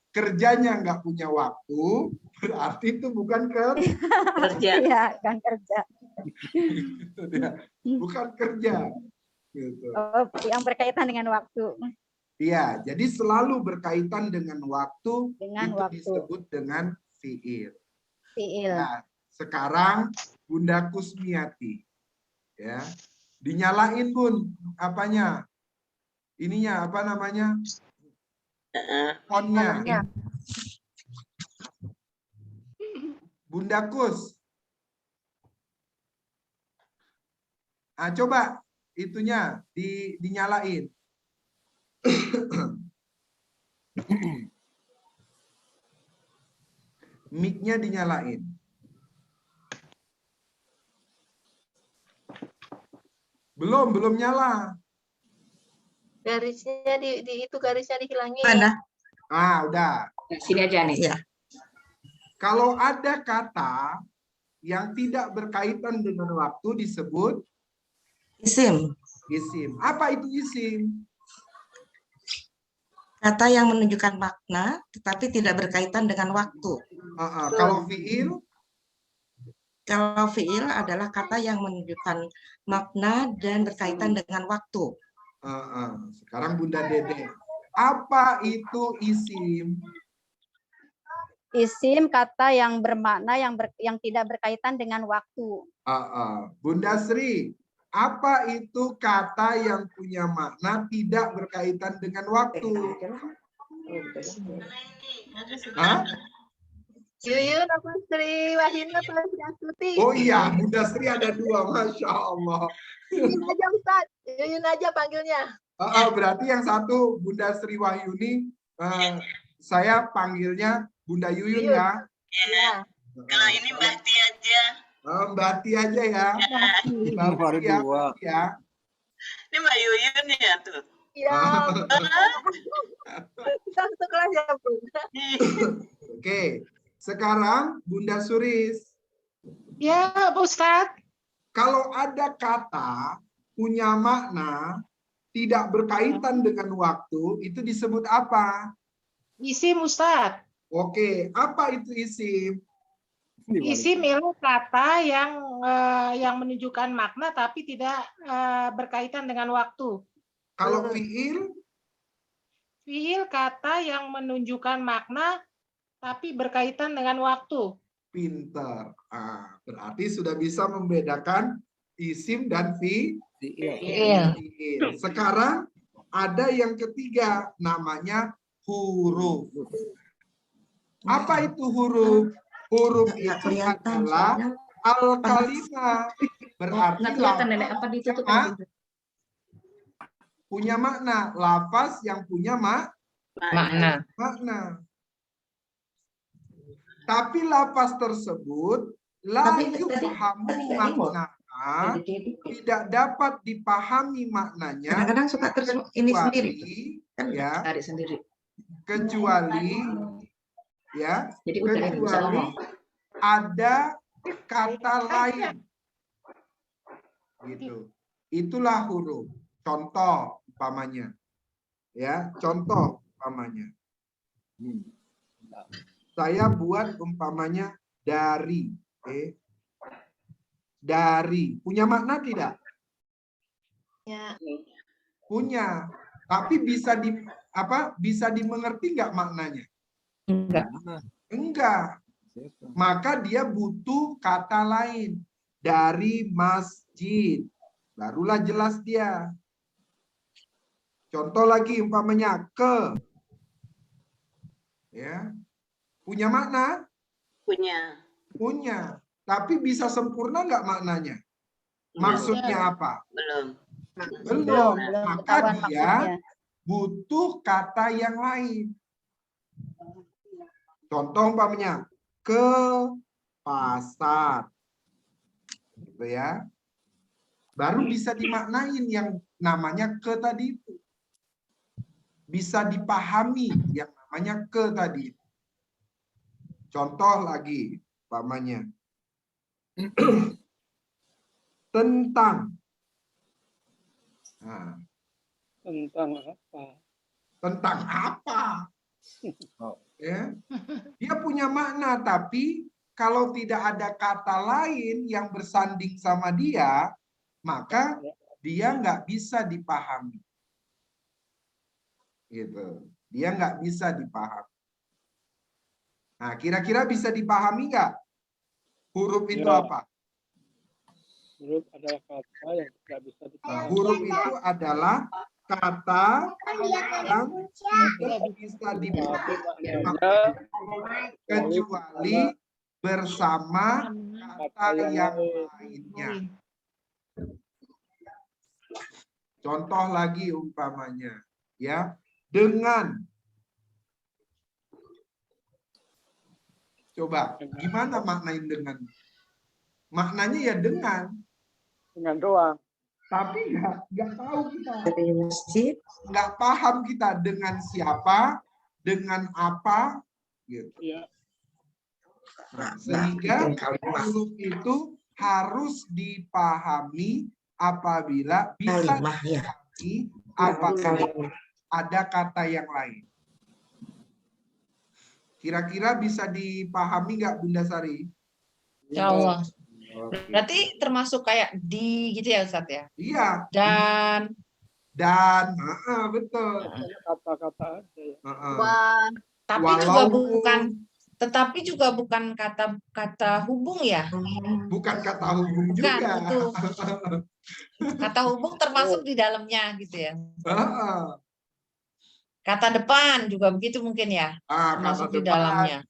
kerjanya nggak punya waktu, berarti itu bukan Kerja. Iya, kan kerja. gitu dia. Bukan kerja. Gitu. Oh, yang berkaitan dengan waktu. Iya, jadi selalu berkaitan dengan waktu, Dengan itu waktu. disebut dengan fiil. Fiil. Nah, sekarang Bunda Kusmiati, ya, dinyalain Bun, apanya? Ininya apa namanya? Onnya. Namanya. Bunda Kus. Ah, coba itunya dinyalain. Mic-nya dinyalain. Belum nyala. Garisnya itu garisnya dihilangin. Mana? Ah, udah. Sini aja nih. Ya. Kalau ada kata yang tidak berkaitan dengan waktu disebut Isim. isim. Apa itu isim? Kata yang menunjukkan makna tetapi tidak berkaitan dengan waktu. Kalau fiil, Kalau fiil adalah kata yang menunjukkan makna dan berkaitan dengan waktu. sekarang Bunda Dede. Apa itu isim? Isim kata yang bermakna yang tidak berkaitan dengan waktu. Bunda Sri, apa itu kata yang punya makna tidak berkaitan dengan waktu? Hah? Yuyun apa Sri Wahyuni apa Sri Astuti? Oh iya, Bunda Sri ada dua, Masya Allah. Yuyun aja Ustaz. Yuyun aja panggilnya. Berarti yang satu Bunda Sri Wahyuni, saya panggilnya Bunda Yuyun ya. Ya. Kalau ini Mbak Ti aja. Mbak Ti aja ya. Baru Ya, dua. ya. Ini Mbak Yuyun ya tuh. Ya. Kita satu kelas ya, Bun. Oke, sekarang Bunda Suris. Ya, Pak Ustadz. Kalau ada kata punya makna tidak berkaitan dengan waktu, itu disebut apa? Isim Ustadz. Oke, apa itu isim? Isim itu kata yang menunjukkan makna tapi tidak berkaitan dengan waktu. Kalau fiil? Fiil kata yang menunjukkan makna tapi berkaitan dengan waktu. Pinter. Berarti sudah bisa membedakan isim dan fiil. Sekarang ada yang ketiga, namanya huruf. Apa itu huruf? Huruf Nggak itu kelihatan adalah soalnya. al-kalimah. Berarti Nenek, apa ditutup lafaz punya makna. Lafaz yang punya Makna. makna. Tapi lafaz tersebut la yufahamu makna, tidak dapat dipahami maknanya Kadang-kadang suka terus ini sendiri. Kan ya, Tarik sendiri. kecuali ya, Jadi udah bisa kecuali ngomong. ada kata lain gitu. Itulah huruf. Contoh umpamanya ya, contoh umpamanya saya buat umpamanya dari, dari punya makna tidak? Ya. Punya, tapi bisa bisa dimengerti nggak maknanya? Enggak. Enggak. maka dia butuh kata lain dari masjid. Barulah jelas dia. Contoh lagi umpamanya ke. Ya. Punya makna? Punya. Punya. Tapi bisa sempurna nggak maknanya? Maksudnya apa? Belum. Belum. belum Maka ketahuan dia maksudnya. butuh kata yang lain. Contoh umpamanya ke pasar. Gitu ya. Baru bisa dimaknain yang namanya ke tadi itu. Bisa dipahami yang namanya ke tadi. Contoh lagi, umpamanya tentang. Nah, Tentang apa? tentang apa? Ya, dia punya makna, tapi kalau tidak ada kata lain yang bersanding sama dia, maka dia nggak bisa dipahami. Gitu. Dia nggak bisa dipahami. Nah, kira-kira bisa dipahami nggak? Huruf itu Ya. apa? Huruf adalah kata yang tidak bisa Nah, dipahami. huruf itu adalah kata yang tidak bisa dipahami kecuali bersama kata yang lainnya. Contoh lagi umpamanya, ya, dengan. Coba, gimana maknain dengan? Maknanya ya dengan. Dengan doang. Tapi nggak tahu kita. Dari masjid. Nggak paham kita dengan siapa, dengan apa, gitu. Ya. Nah, sehingga huruf itu harus dipahami apabila bisa dipahami apabila ada kata yang lain. Kira-kira bisa dipahami nggak Bunda Sari? Ya Allah. Oke. Berarti termasuk kayak di gitu ya Ustadz ya? Iya. Dan betul. Kata-kata aja ya. Wah, tetapi juga bukan kata hubung ya? Bukan kata hubung Bukan, juga. itu. Kata hubung termasuk di dalamnya gitu ya. Kata depan juga begitu mungkin ya? Termasuk Kata di depan. dalamnya.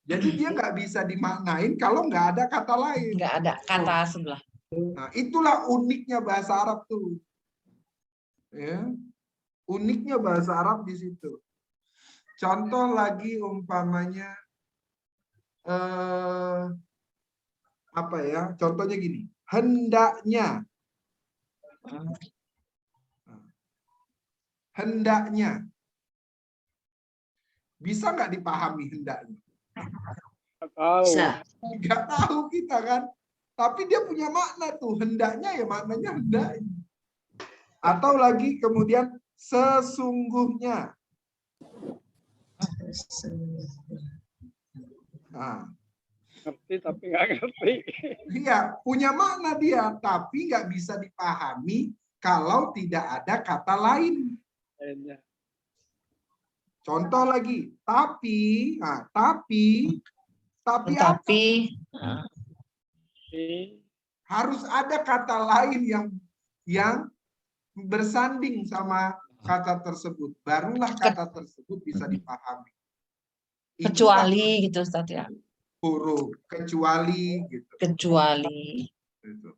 Jadi dia nggak bisa dimaknain kalau nggak ada kata lain. Nggak ada kata sebelah. Nah, itulah uniknya bahasa Arab tuh. Ya. Uniknya bahasa Arab di situ. Contoh lagi umpamanya apa ya? Contohnya gini, hendaknya. Hendaknya. Bisa nggak dipahami hendaknya? Nggak tahu kita kan. Tapi dia punya makna tuh. Hendaknya ya maknanya hendaknya. Atau lagi kemudian sesungguhnya. Nah. Ngerti tapi nggak ngerti. Iya, punya makna dia. Tapi nggak bisa dipahami kalau tidak ada kata lain. Contoh lagi, tapi, nah, tapi apa? Harus ada kata lain yang bersanding sama kata tersebut. Barulah kata tersebut bisa dipahami. Kecuali gitu Ustaz ya. Huruf kecuali gitu. Kecuali. Gitu.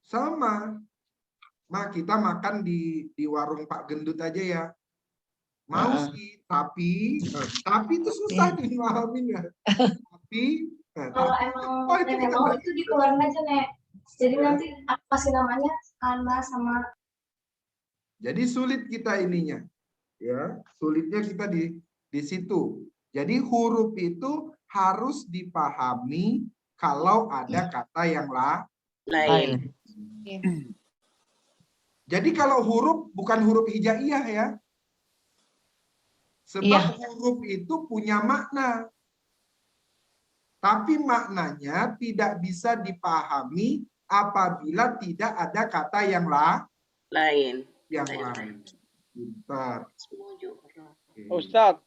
Sama. Nah, kita makan di warung Pak Gendut aja ya. Mau sih, tapi itu susah dimahamin ya. Tapi kalau emang nenek mau itu dikeluarin aja Nek. Jadi nanti aku kasih namanya Kana sama. Jadi sulit kita ininya. Ya, sulitnya kita di situ. Jadi huruf itu harus dipahami kalau ada kata yang lain. Jadi kalau huruf bukan huruf hijaiyah ya. Sebab huruf itu punya makna. Tapi maknanya tidak bisa dipahami apabila tidak ada kata yang lain. Yang lain. Bentar. Ustadz,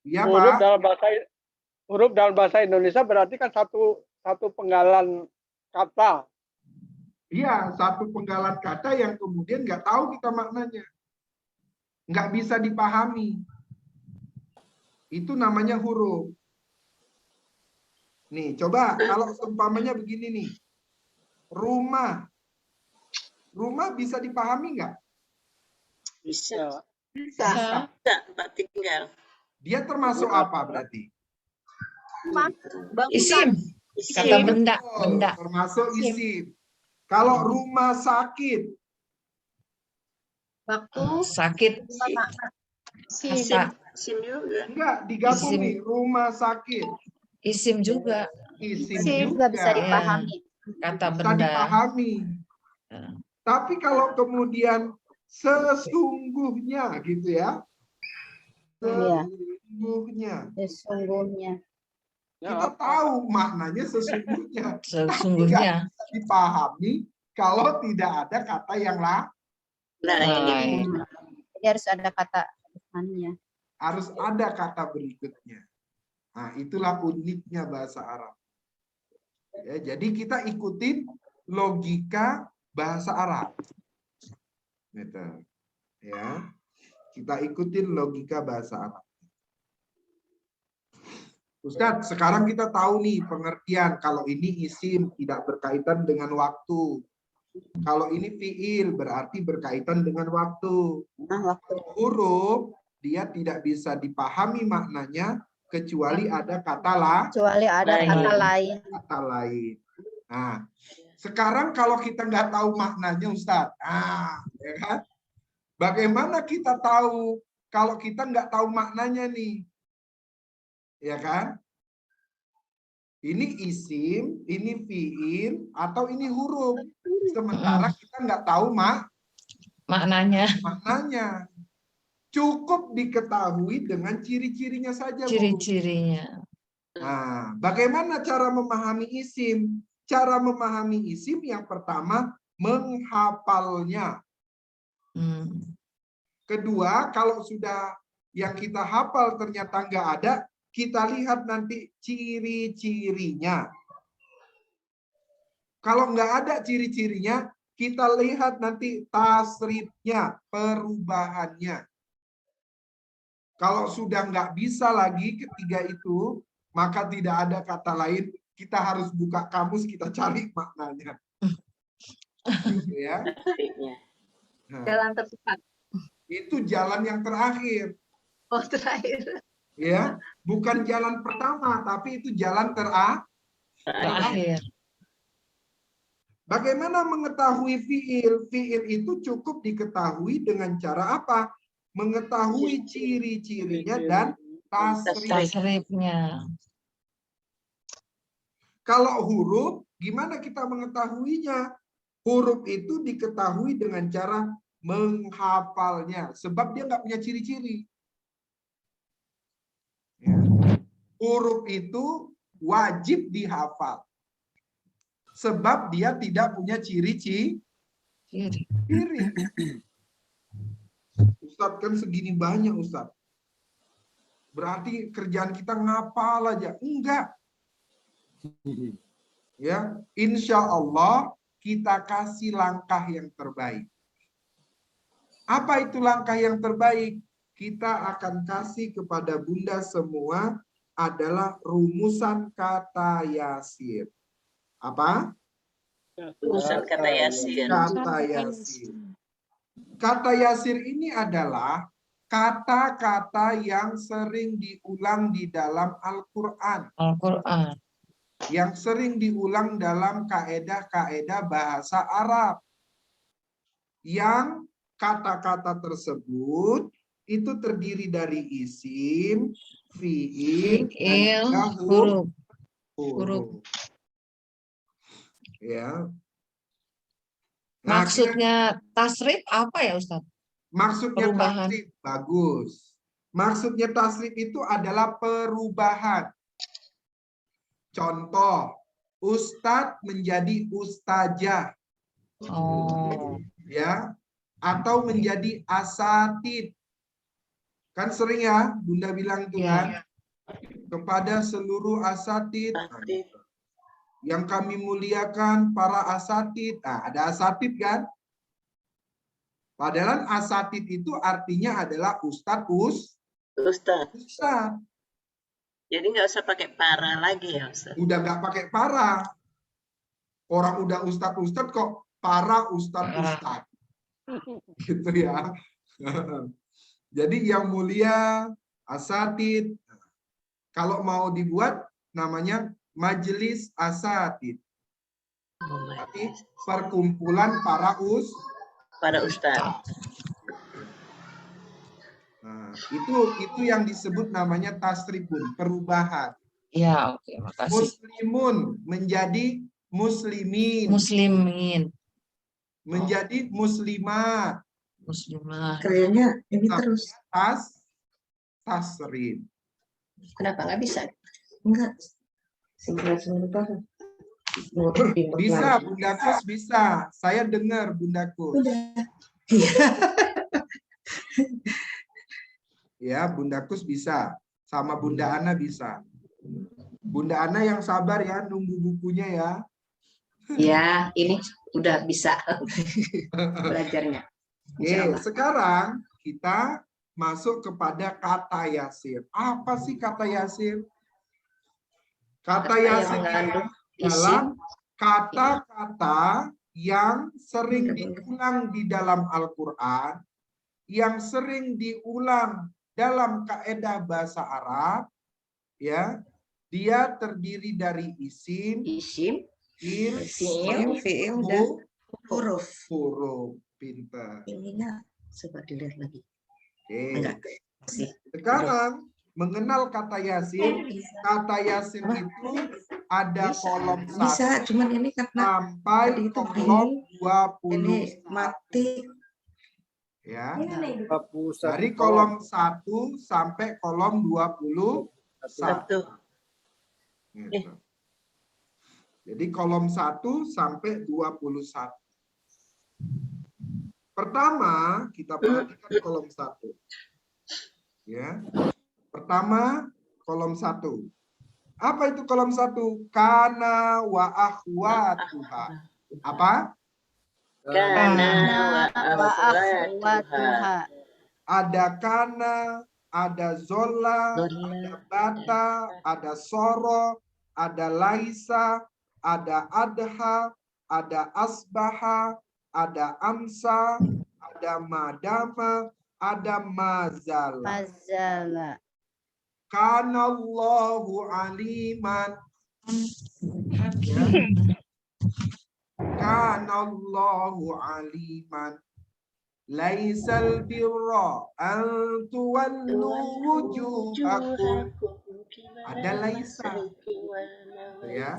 Iya, huruf Pak. dalam bahasa Indonesia berarti kan satu penggalan kata. Iya, satu penggalan kata yang kemudian nggak tahu kita maknanya. Nggak bisa dipahami. Itu namanya huruf. Nih, coba kalau seumpamanya begini nih. Rumah. Rumah bisa dipahami nggak? Bisa. Bisa. Bisa, tempat tinggal. Dia termasuk apa berarti? Isim. Kata benda. Benda. Termasuk isim. Kalau rumah sakit. Waktu. Sakit. Isim juga. Enggak, digabung Isim. nih. Rumah sakit. Isim juga. Isim juga bisa juga. dipahami. Kata Bisa benda. dipahami. Tapi kalau kemudian sesungguhnya gitu ya. Iya. Sesungguhnya. Sesungguhnya. Kita tahu maknanya sesungguhnya. Sesungguhnya. Tapi nggak bisa dipahami kalau tidak ada kata yang lain. Lain. Jadi harus ada kata depannya. Harus ada kata berikutnya. Nah, itulah uniknya bahasa Arab. Ya, jadi kita ikutin logika bahasa Arab. Gitu. Ya. Kita ikutin logika bahasa Arab. Ustadz, sekarang kita tahu nih pengertian kalau ini isim tidak berkaitan dengan waktu. Kalau ini fiil berarti berkaitan dengan waktu. Huruf dia tidak bisa dipahami maknanya kecuali ada kata Kecuali ada kata lain. Kata lain. Nah, sekarang kalau kita nggak tahu maknanya, Ustadz, ya kan? Bagaimana kita tahu kalau kita nggak tahu maknanya nih? Ya kan? Ini isim, ini fiil, atau ini huruf. Sementara kita nggak tahu maknanya. Maknanya. Cukup diketahui dengan ciri-cirinya saja, Bu. Ciri-cirinya. Nah, bagaimana cara memahami isim? Cara memahami isim yang pertama, menghafalnya. Kedua, kalau sudah yang kita hafal ternyata nggak ada, kita lihat nanti ciri-cirinya. Kalau nggak ada ciri-cirinya, kita lihat nanti tasrifnya, perubahannya. Kalau sudah nggak bisa lagi ketiga itu, maka tidak ada kata lain, kita harus buka kamus, kita cari maknanya. Gitu ya. Nah, Jalan tercepat. itu jalan yang terakhir. Oh, terakhir. Ya, bukan jalan pertama, tapi itu jalan terakhir. Bagaimana mengetahui fiil? Fiil itu cukup diketahui dengan cara apa? Mengetahui ciri-cirinya dan tasrifnya. Kalau huruf, gimana kita mengetahuinya? Huruf itu diketahui dengan cara menghafalnya, sebab dia nggak punya ciri-ciri. Ya. Huruf itu wajib dihafal, sebab dia tidak punya ciri-ciri. Ustadz kan segini banyak, Ustadz. Berarti kerjaan kita ngapal aja. Enggak. Ya, insya Allah kita kasih langkah yang terbaik. Apa itu langkah yang terbaik? Kita akan kasih kepada Bunda semua adalah rumusan kata Yasir. Apa? Rumusan kata Yasir. Kata Yasir. Kata Yasir ini adalah kata-kata yang sering diulang di dalam Al-Quran. Yang sering diulang dalam kaedah-kaedah bahasa Arab. Yang kata-kata tersebut itu terdiri dari isim, fiil, dan huruf. Ya. Nah, maksudnya tasrif apa ya, Ustadz? Maksudnya perubahan. tasrif bagus. Maksudnya tasrif itu adalah perubahan. Contoh, ustadz menjadi ustazah. Ya, atau menjadi asatid. Kan sering ya Bunda bilang itu Iya. kan, kepada seluruh asatid yang kami muliakan para asatid. Nah, ada asatid kan? Padahal asatid itu artinya adalah ustadz. Jadi nggak usah pakai para lagi ya Ustaz. Udah nggak pakai para. Orang udah ustadz kok para ustadz. Gitu ya. Jadi yang mulia asatid. Kalau mau dibuat namanya majelis asatid. Berarti perkumpulan para ustadz. Nah, itu yang disebut namanya tasrifun, perubahan. Ya, oke, makasih. Muslimun menjadi muslimin. Menjadi muslimat. Kerjanya ini terus. Tasrif. Kenapa nggak bisa? Enggak. Bisa, Bunda Kus bisa. Saya dengar Bunda Kus. Udah. Ya, Bunda Kus bisa. Sama Bunda Ana bisa. Bunda Ana yang sabar ya, nunggu bukunya ya. Ya, ini udah bisa belajarnya. Oke, sekarang kita masuk kepada kata yasir. Apa sih kata yasir? Kata yasir adalah kata-kata yang sering diulang di dalam Al-Quran, yang sering diulang dalam kaedah bahasa Arab, ya, dia terdiri dari isim, fiil, dan huruf. Pintar. Ininya coba dilihat lagi. Oke. Sekarang mengenal kata yasir. Kata yasir itu ada kolom bisa, cuman ini karena sampai kolom 20. Ini mati. Ya. Dari kolom 1 sampai kolom 21. Gitu. Jadi kolom 1 sampai 21. Pertama, kita perhatikan kolom 1. Ya. Pertama, kolom 1. Apa itu kolom 1? Kana wa akhwatuha. Apa? Kana wa akhwatuha. Ada kana, ada zola, ada bata, ada soro, ada laisa, ada adha, ada asbaha, ada amsa, ada madama, ada mazala. Kanallahu aliman. Ya. Kanallahu aliman. Laisal birra an tuwallu wujuhakum. Ada laisa. Ya.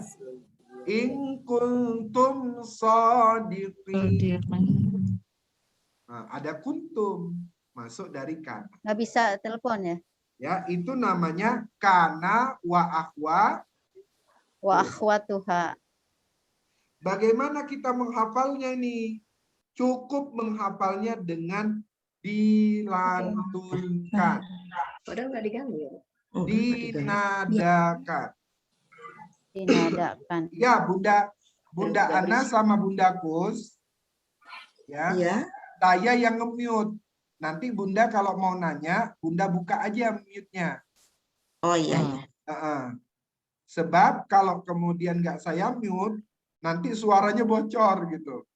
In kuntum shadiqin. Nah, ada kuntum masuk dari kana. Nggak bisa telepon ya? Ya, itu namanya kana wa akhwatuha. Bagaimana kita menghafalnya ini? Cukup menghafalnya dengan dilantunkan. Padahal nggak diganggu ya? Dinadakan. Dinadakan. Ya, Bunda Ana sama Bunda Kus. Ya. Saya yang nge-mute. Nanti Bunda kalau mau nanya, Bunda buka aja mute-nya. Oh iya. Sebab kalau kemudian nggak saya mute, nanti suaranya bocor gitu.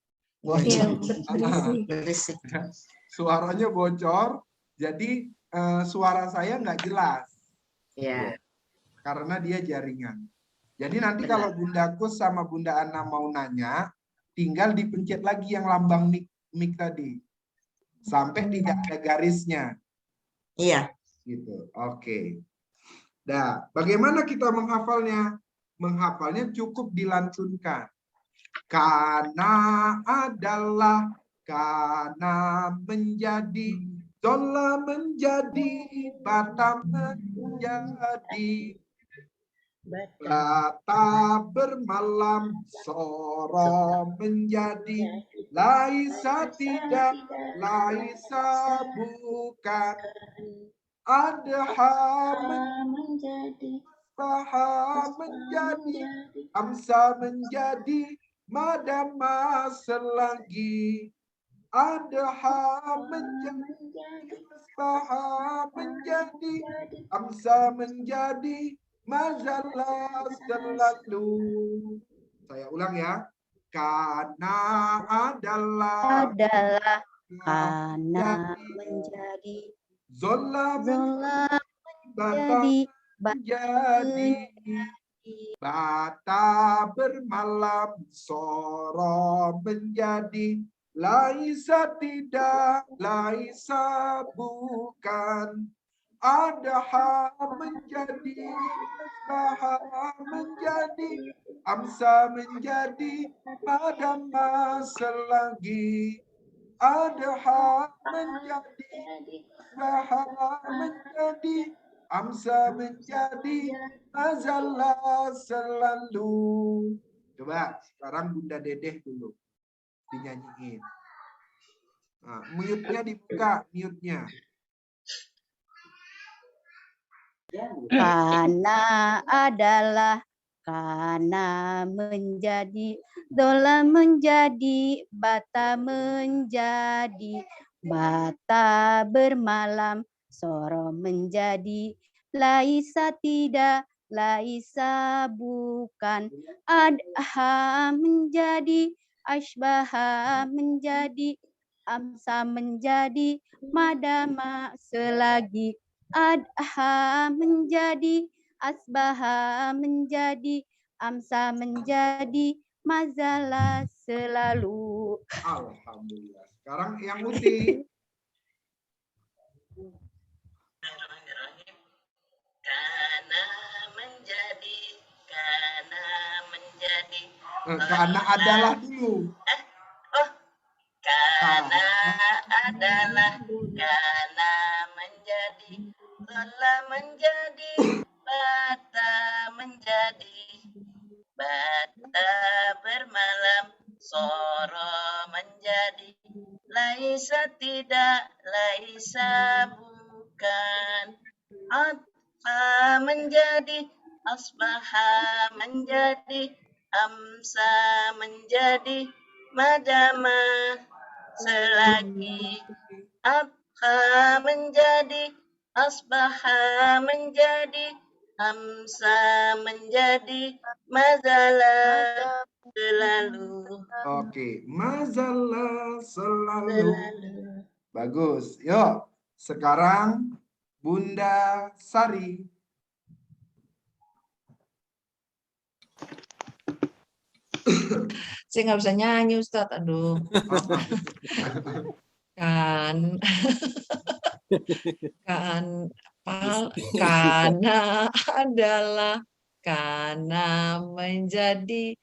Berisik. Suaranya bocor, jadi suara saya nggak jelas. Iya. Karena dia jaringan. Jadi nanti kalau Bunda Kus sama Bunda Ana mau nanya, tinggal dipencet lagi yang lambang mic tadi. Sampai tidak ada garisnya. Iya. Gitu. Oke. Nah, bagaimana kita menghafalnya? Menghafalnya cukup dilantunkan. Kana adalah, kana menjadi, zola menjadi, bata menjadi, bata bermalam, soro menjadi, laisa tidak, laisa bukan, Adha menjadi Asbaha menjadi Amsa menjadi Madama selagi Adha menjadi Asbaha menjadi Amsa menjadi Mazala selalu. Saya ulang ya. Karena adalah karena menjadi Zola zola menjadi menjadi Bata bermalam Soro menjadi Laisa tidak Laisa bukan Adha menjadi Asbaha menjadi Amsa menjadi Madama selagi Adha menjadi Asbaha menjadi Amsa menjadi Azalla selalu. Coba sekarang Bunda Dedeh dulu dinyanyiin. Nah, mute-nya dibuka, mute-nya. karena adalah karena menjadi dola menjadi bata menjadi bata bermalam soro menjadi laisa tidak laisa bukan adha menjadi asbaha menjadi amsa menjadi madama selagi adha menjadi asbaha menjadi amsa menjadi mazala selalu. Alhamdulillah. Sekarang yang Uti. Karena menjadi Karena adalah dulu. Karena adalah karena menjadi lelah menjadi bata menjadi bata bermalam soro menjadi laisa tidak laisa bukan adha menjadi asbaha menjadi amsa menjadi madama selagi adha menjadi asbaha menjadi amsa menjadi mazala selalu. Oke, mazala selalu. Bagus. Yuk, sekarang Bunda Sari. Saya nggak bisa nyanyi, Ustadz. Aduh. Kan karena adalah karena menjadi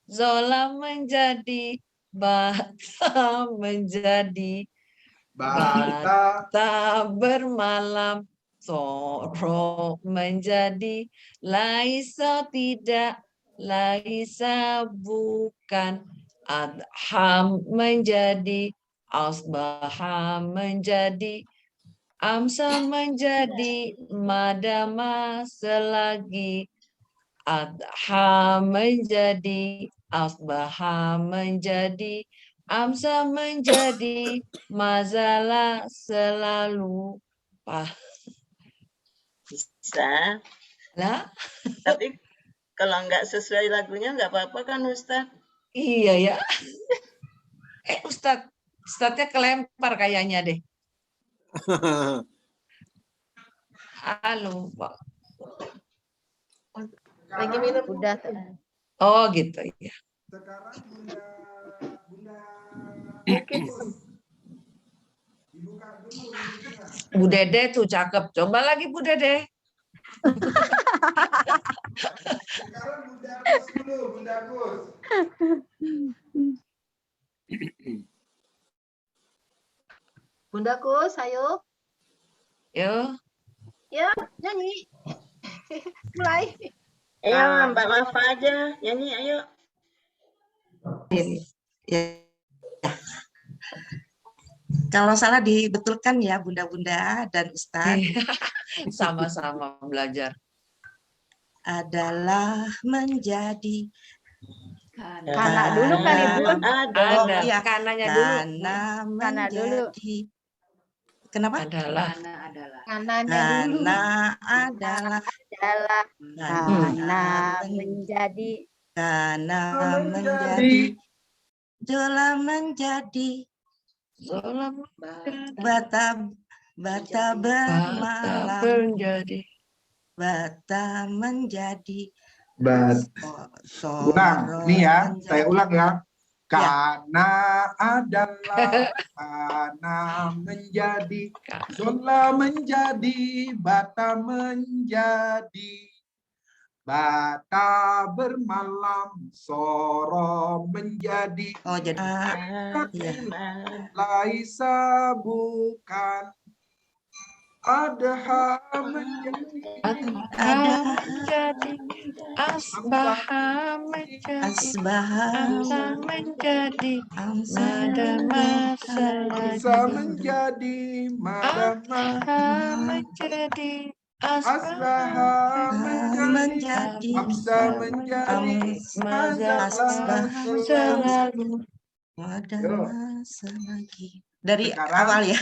zola menjadi bata menjadi bata bermalam soro menjadi laisa tidak laisa bukan adha menjadi asbaha menjadi amsa menjadi madama selagi adha menjadi asbaha menjadi amsa menjadi mazala selalu. Bisa lah, tapi kalau nggak sesuai lagunya nggak apa-apa kan Ustadz? Iya ya. Ustadznya kelempar kayaknya deh. Halo, Pak. Lagi minum Udah. Oh gitu ya. Sekarang Bunda dibuka dulu. Bu Dede tuh cakep. Coba lagi Bu Dede. Sekarang Bunda Agus dulu, Bunda Agus. Bunda Kus, ayo. Yo. Ya, nyanyi. Mulai. Ayo Mbak Wafa aja nyanyi ayo. Kalau salah dibetulkan ya Bunda-bunda dan Ustadz. Iya, sama-sama belajar. Adalah menjadi. Kana dulu kan Ibu. Ada, iya. kananya dulu. Karena Kana dulu. menjadi. Kenapa? Adalah. Kanannya dulu. Karena adalah. Karena menjadi. Karena menjadi. Zola menjadi. Bata bermalam. Menjadi. Bata menjadi. Ulang, nih ya, saya ulang ya. Karena adalah, karena menjadi, zola menjadi, bata menjadi, bata bermalam, soro menjadi. Oh jadi. Laisa bukan. Adha menjadi. Asbaha menjadi. Madama menjadi. Madama menjadi. Asbaha menjadi. Amsa menjadi. Selalu. Madama selagi. Dari Sekarang, awal ya.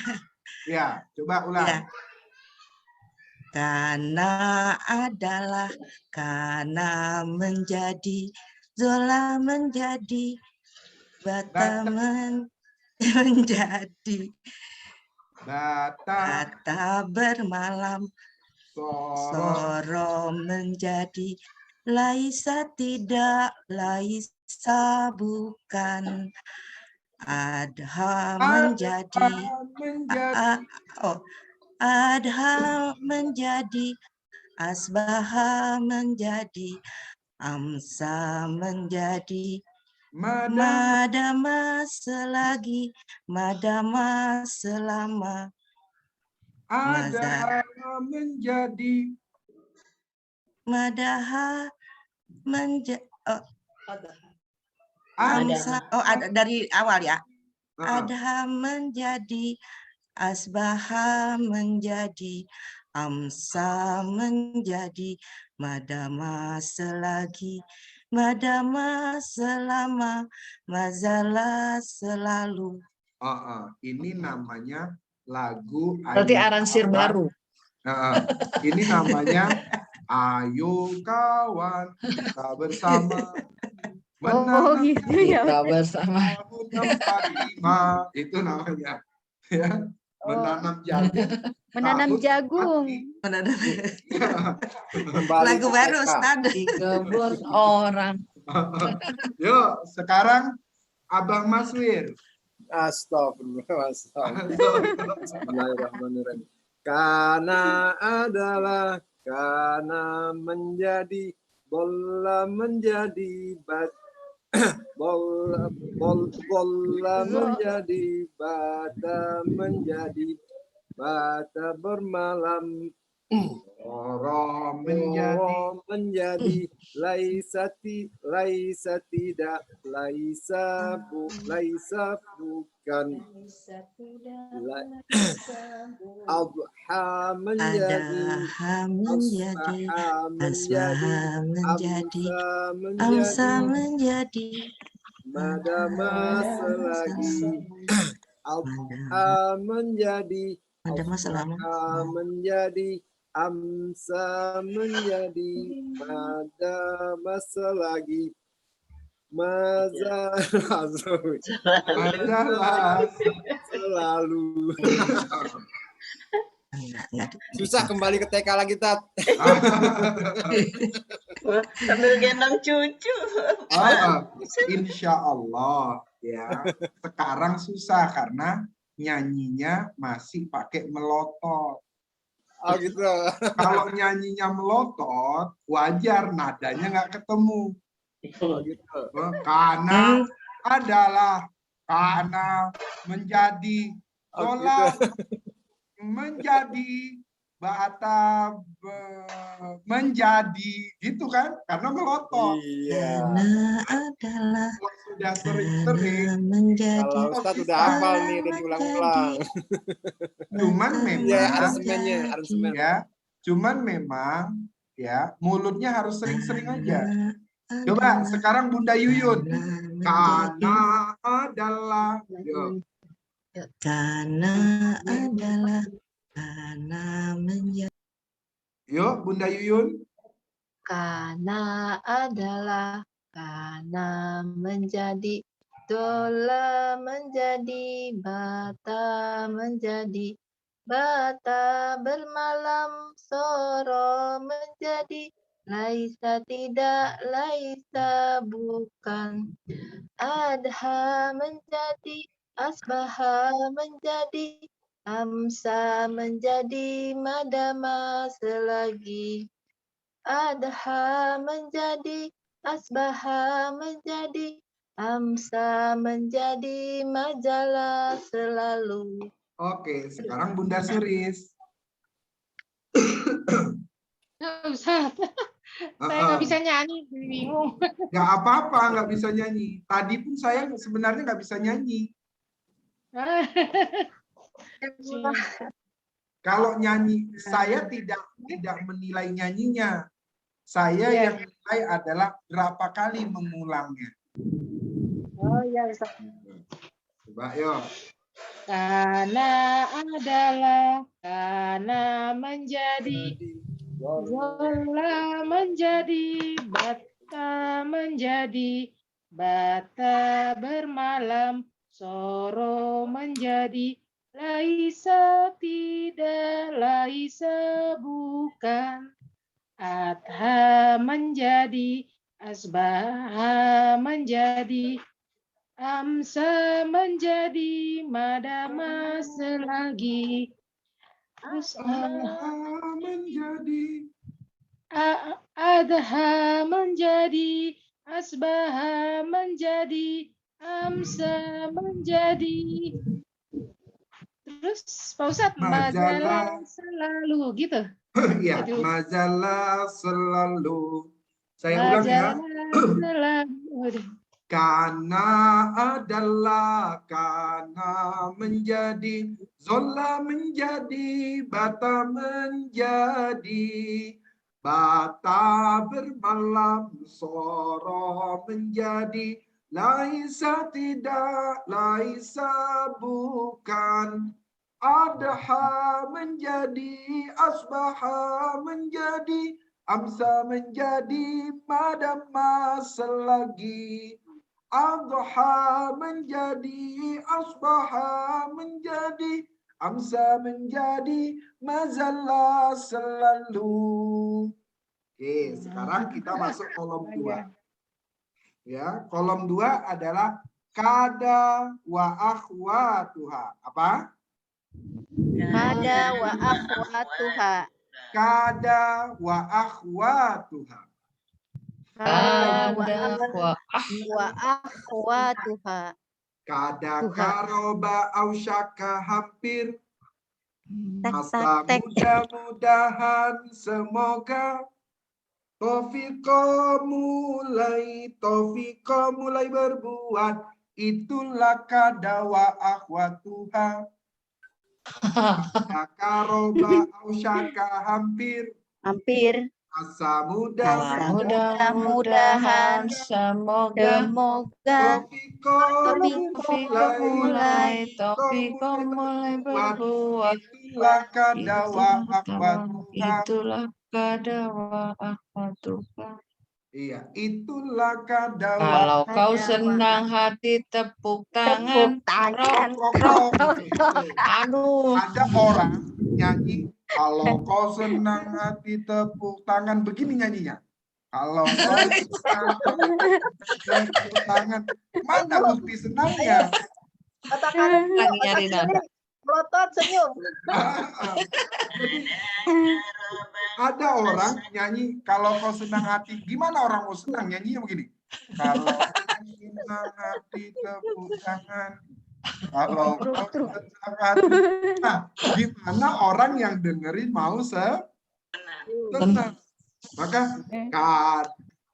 Ya, coba ulang. Ya. Karena adalah, karena menjadi, zola menjadi, bata menjadi, bata bermalam, soro menjadi, laisa tidak, laisa bukan, adha menjadi, adha menjadi, asbaha menjadi, amsa menjadi, madama selagi, madama selama, adha menjadi, madaha menjadi, amsa, ada dari awal ya. Adha menjadi, asbaha menjadi, amsa menjadi, madama selagi, madama selama, mazala selalu. Ini namanya lagu. Berarti aransir baru. Ini namanya Ayo Kawan Kita Bersama. Oh gitu ya. Kita bersama. 45 itu namanya. Ya. Menanam jagung. Menanam jagung. Lagu baru Ustaz. 13 orang. Yuk, sekarang Abang Maswir. Astagfirullah. Bismillahirrahmanirrahim. Karena adalah, karena menjadi, bola menjadi, bola menjadi, bata menjadi, bata bermalam, orang menjadi, laisa tidak, laisa bukan, adha menjadi, asbaha menjadi, amsa menjadi, madama selagi, adha menjadi, asbaha menjadi, amsa menjadi, madama selagi, selalu. Susah kembali ke TK lagi, Tat. Sambil gendong cucu. Insya Allah ya. Sekarang susah karena nyanyinya masih pakai melotot. Oh gitu. Kalau nyanyinya melotot, wajar nadanya nggak ketemu. Oh gitu. Karena adalah, karena menjadi, zola menjadi, bata menjadi gitu kan, karena melotot. Iya. Karena adalah Kalau sudah sering-sering menjadi Kalau Ustadz udah hafal nih, udah diulang-ulang. cuman Iya, memang aransemennya, aransemen. ya, cuman memang ya mulutnya harus sering-sering aja. Coba sekarang Bunda Yuyun. Karena adalah. Yuk. karena adalah karena menjadi Yuk Bunda Yuyun. Karena adalah, karena menjadi, dola menjadi, bata menjadi, bata bermalam, soro menjadi, laisa tidak, laisa bukan, adha menjadi, asbaha menjadi, amsa menjadi, madama selagi, adha menjadi, asbaha menjadi, amsa menjadi, majalah selalu. Oke, sekarang Bunda Suris. Ustaz, saya nggak bisa nyanyi, bingung. Nggak apa-apa, nggak bisa nyanyi. Tadi pun saya sebenarnya nggak bisa nyanyi. Kalau nyanyi, saya tidak menilai nyanyinya. Saya Iya. yang menilai adalah berapa kali mengulangnya. Oh iya, Ustaz. Coba yuk. Karena adalah, karena menjadi, zola menjadi, bata menjadi, bata bermalam, soro menjadi, laisa tidak, laisa bukan, adha menjadi, asbaha menjadi, amsa menjadi, madama selagi, terus Menjadi. adha menjadi, asbaha menjadi, amsa menjadi, terus Pak Ustadz, majalah selalu gitu. Ya, Jadi, majalah selalu. Saya ulang ya. majalah selalu. Karena adalah, karena menjadi, zola menjadi, bata menjadi, bata bermalam, soro menjadi, laisa tidak, laisa bukan, adha menjadi, asbaha menjadi, amsa menjadi, madama selagi, adha menjadi, asbaha menjadi, amsa menjadi, mazalla selalu. Oke, sekarang kita masuk kolom 2. Ya, kolom 2 adalah kada wa akhwatuha. Apa? Kada wa akhwatuha. Kada wa akhwatuha. Kada Wa wa akhwatuha. Kada Tuha. karoba ausyaka hampir. Tek Masa tek tek. mudah-mudahan semoga Taufiqo mulai berbuat, itulah kada wa akhwatuha. Karoba ausyaka hampir. Hampir. Asa mudah-mudahan semoga Taufiqo Taufiqo mulai berbuat, itulah kada wa akhwatuha. itulah kada wa akhwatuha. Iya, itulah kada wa. Kalau kau senang hati tepuk tangan. Aduh. Ada orang nyanyi, kalau kau senang hati tepuk tangan, begini nyanyinya. Kalau kau senang tepuk tangan, mana bukti senangnya? Katakan Lagi nyari nada. melotot senyum. Jadi, ada orang nyanyi, kalau kau senang hati, gimana orang mau senang? Nyanyinya begini. Kalau kau senang hati tepuk tangan, Kalau Truk. nah, gimana orang yang dengerin mau senang? Maka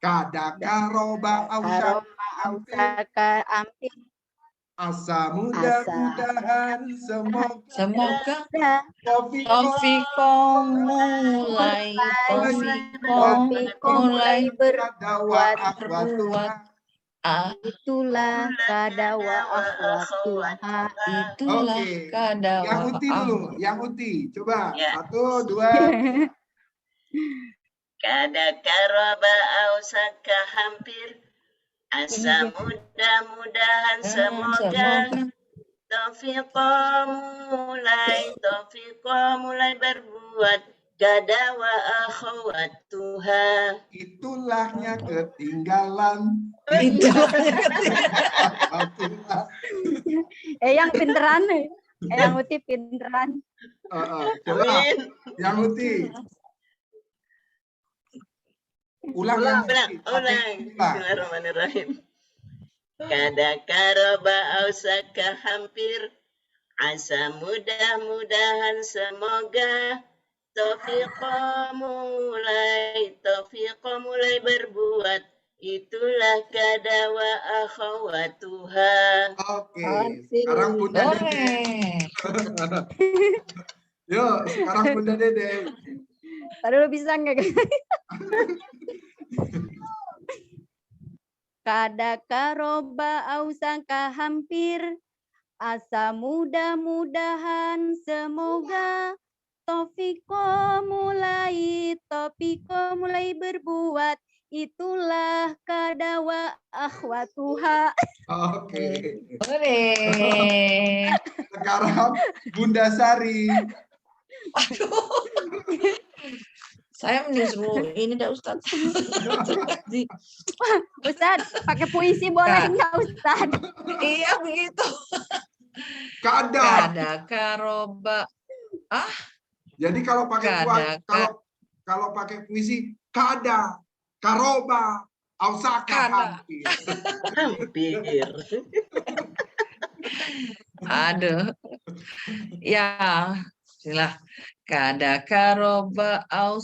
kada karoba Karoba ausaka ampir asa mudah-mudahan Semoga Taufiqo Taufiqo mulai berbuat itulah kadawa akhwatuha. itulah Oke. kadawa Yang Uti dulu, yang Uti. Coba, Ya. 1, 2. Kada karoba ausaka hampir. Asa mudah-mudahan semoga Taufiqo mulai berbuat kada wa akhwatuha. Itulahnya ketinggalan. Yang pinteran nih. Yang Uti pinteran. Coba, Amin. yang Uti. Ulang yang Uti. Ulang. Bismillahirrahmanirrahim. Kada karoba ausaka hampir. Asa mudah-mudahan semoga Taufiqo mulai berbuat. Itulah kada wa akhwatuha. Oke. Sekarang Bunda Dede. Yuk, sekarang Bunda Dede. Tadi lu bisa nggak? Kada karoba ausangka hampir. Asa mudah-mudahan semoga Taufiqo mulai berbuat. Itulah kadawa akhwatuha. Oke. Boleh. Sekarang Bunda Sari. Saya menyuruh ini dah Ustaz. Ustaz, pakai puisi boleh nggak Ustaz? Iya begitu. Kada karoba. Jadi kalau pakai kalau pakai puisi kada karoba ausaka hampir. Hampir. Aduh. Ya, silah. Kada karoba au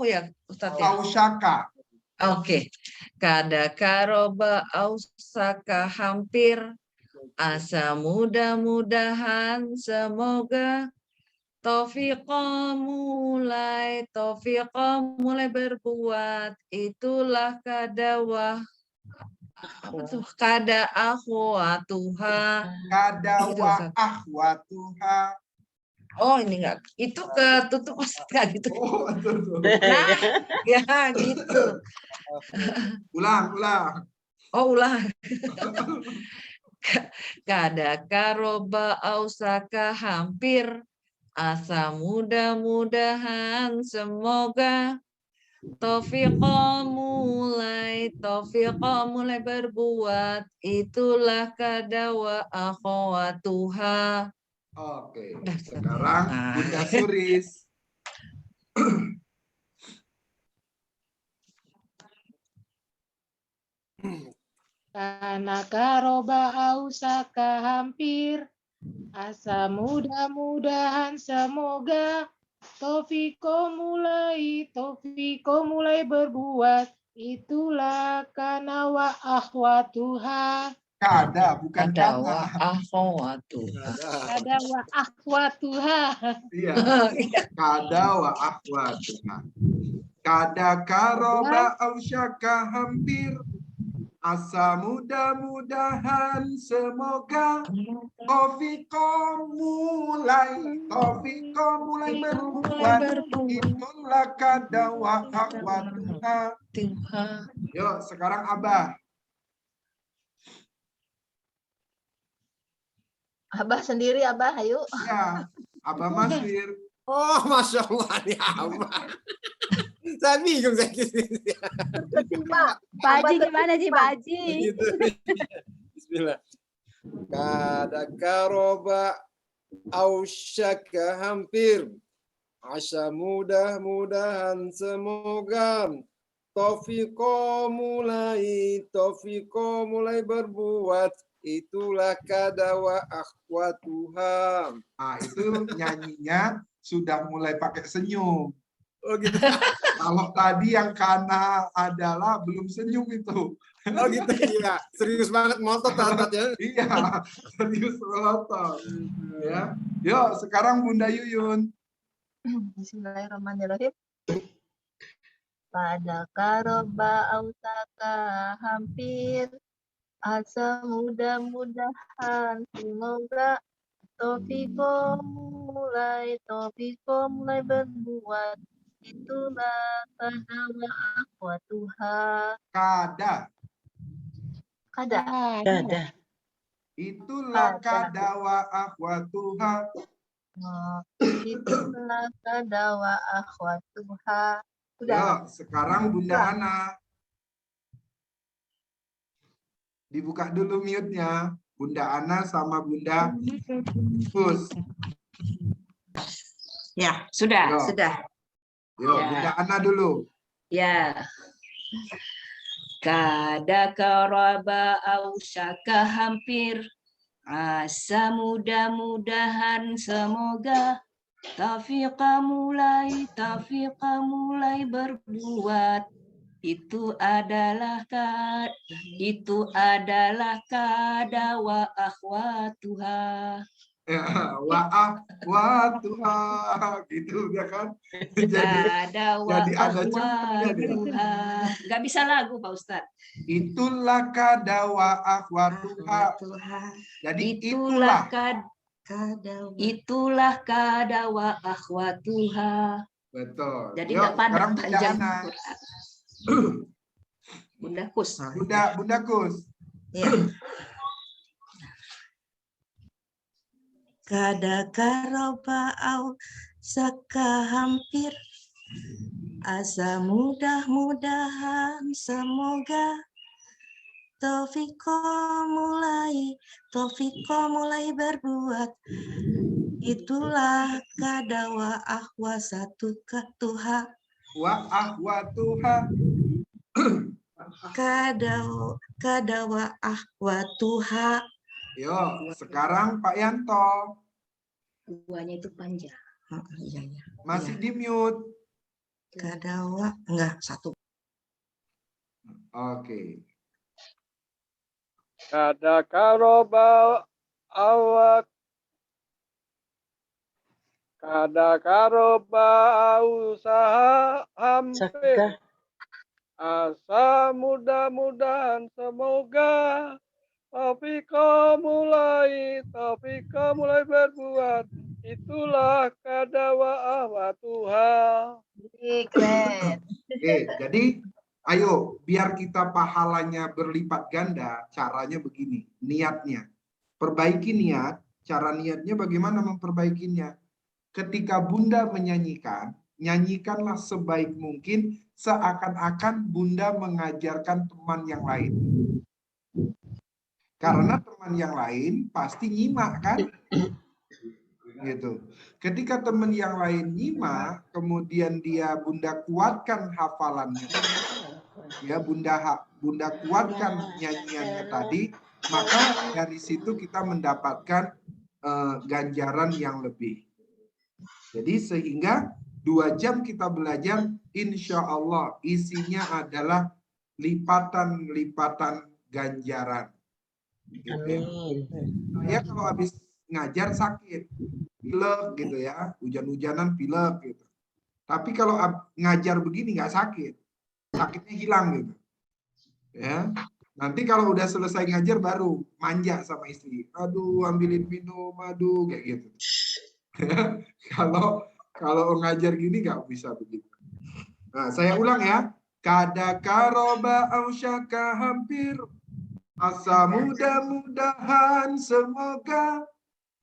ya Ustaz ya. Ausaka. Oke. Kada karoba ausaka hampir. Asa mudah-mudahan semoga Taufiqo mulai berbuat. Itulah kadawa kada akhwatuha. Kadawa akhwatuha. Oh ini enggak, itu ketutup Ustaz gitu. Oh, betul. Nah, ya gitu. Ulang. Oh ulang. Kada karoba ausaka hampir. Asa mudah-mudahan semoga Taufiqo mulai berbuat. Itulah kadawa akhwatuha. Oke, sekarang Bunda Suris. Karena karoba ausaka hampir. Asa mudah-mudahan semoga Taufiqo mulai berbuat. Itulah kana wa akhwatuha. Kada, bukan Kadawa kana. akhwatuha. Kadawa akhwatuha. Iya. Kadawa akhwatuha. Kada karoba ausyaka hampir. Asa mudah-mudahan semoga Taufiqo mulai berbuat. Itulah kadawa akhwatuha. Yuk, sekarang Abah. Abah sendiri, Abah, ayo. Ya, Abah Masir. Oh, Masya Allah, nih Abah. Saya bingung saya Pak Haji gimana sih Pak Haji? Bismillah. Kada karoba ausyaka hampir. Asa mudah-mudahan semoga Taufiqo mulai berbuat. itulah kadawa akhwatuha. Nah, itu nyanyinya sudah mulai pakai senyum. Oh gitu. Kalau tadi yang kana adalah belum senyum itu. Oh gitu, iya. Serius banget motot Ustaz ya. Iya, serius melotot. Ya. Yuk, sekarang Bunda Yuyun. Bismillahirrahmanirrahim. Pada karoba autaka hampir asa mudah-mudahan semoga Topiko mulai berbuat itulah kadawa akhwatuha. Kada. Itulah kadawa akhwatuha. Itulah kadawa akhwatuha. Yuk, sekarang Bunda Ana. Dibuka dulu mute-nya. Bunda Ana sama Bunda Gus. Ya, sudah, Yo. sudah. Yuk, Ya. Bunda Ana dulu. Ya. Kada karaba ausaka hampir. Asa mudah-mudahan semoga Taufiqa mulai berbuat itu adalah kadawa akhwatuha. Ya, wa akhwatuha gitu ya kan. Kadawa jadi ada contohnya dia. akhwatuha. Gak bisa lagu Pak Ustadz. Itulah kadawa akhwatuha. Jadi itulah kadawa akhwatuha. Betul. Jadi Yuk, nggak sekarang padat Bunda panjang. Ana. Bunda Kus. Bunda Kus. Ya. Kada karoba au saka hampir asa mudah-mudahan semoga Taufiqa mulai berbuat itulah kadawa akhwatuha tuha. Wa akhwatuha. Kadawa akhwatuha. Yuk, sekarang Pak Yanto. Duanya itu panjang. Iya, iya. Masih di mute. Kadawa enggak satu. Oke. Kada karoba awak. Kada karoba usaha hampir. Asa mudah-mudahan semoga Taufiqa mulai berbuat itulah kadawa akhwatuha. Keren. Oke, jadi ayo biar kita pahalanya berlipat ganda, caranya begini, niatnya. Perbaiki niat, cara niatnya bagaimana memperbaikinya? Ketika Bunda menyanyikan, nyanyikanlah sebaik mungkin seakan-akan Bunda mengajarkan teman yang lain. Karena teman yang lain pasti nyimak kan? Gitu. Ketika teman yang lain nyimak, kemudian Bunda kuatkan hafalannya, ya Bunda kuatkan nyanyiannya tadi, maka dari situ kita mendapatkan ganjaran yang lebih. Jadi sehingga 2 jam kita belajar, insya Allah isinya adalah lipatan-lipatan ganjaran. Gitu ya. Saya kalau habis ngajar sakit, pilek gitu ya, hujan-hujanan pilek gitu. Tapi kalau ngajar begini nggak sakit, sakitnya hilang gitu. Ya, nanti kalau udah selesai ngajar baru manja sama istri, aduh ambilin minum, aduh kayak gitu. Kalau ngajar gini nggak bisa begitu. Nah, saya ulang ya, kada karoba ausyaka hampir. Asa mudah-mudahan semoga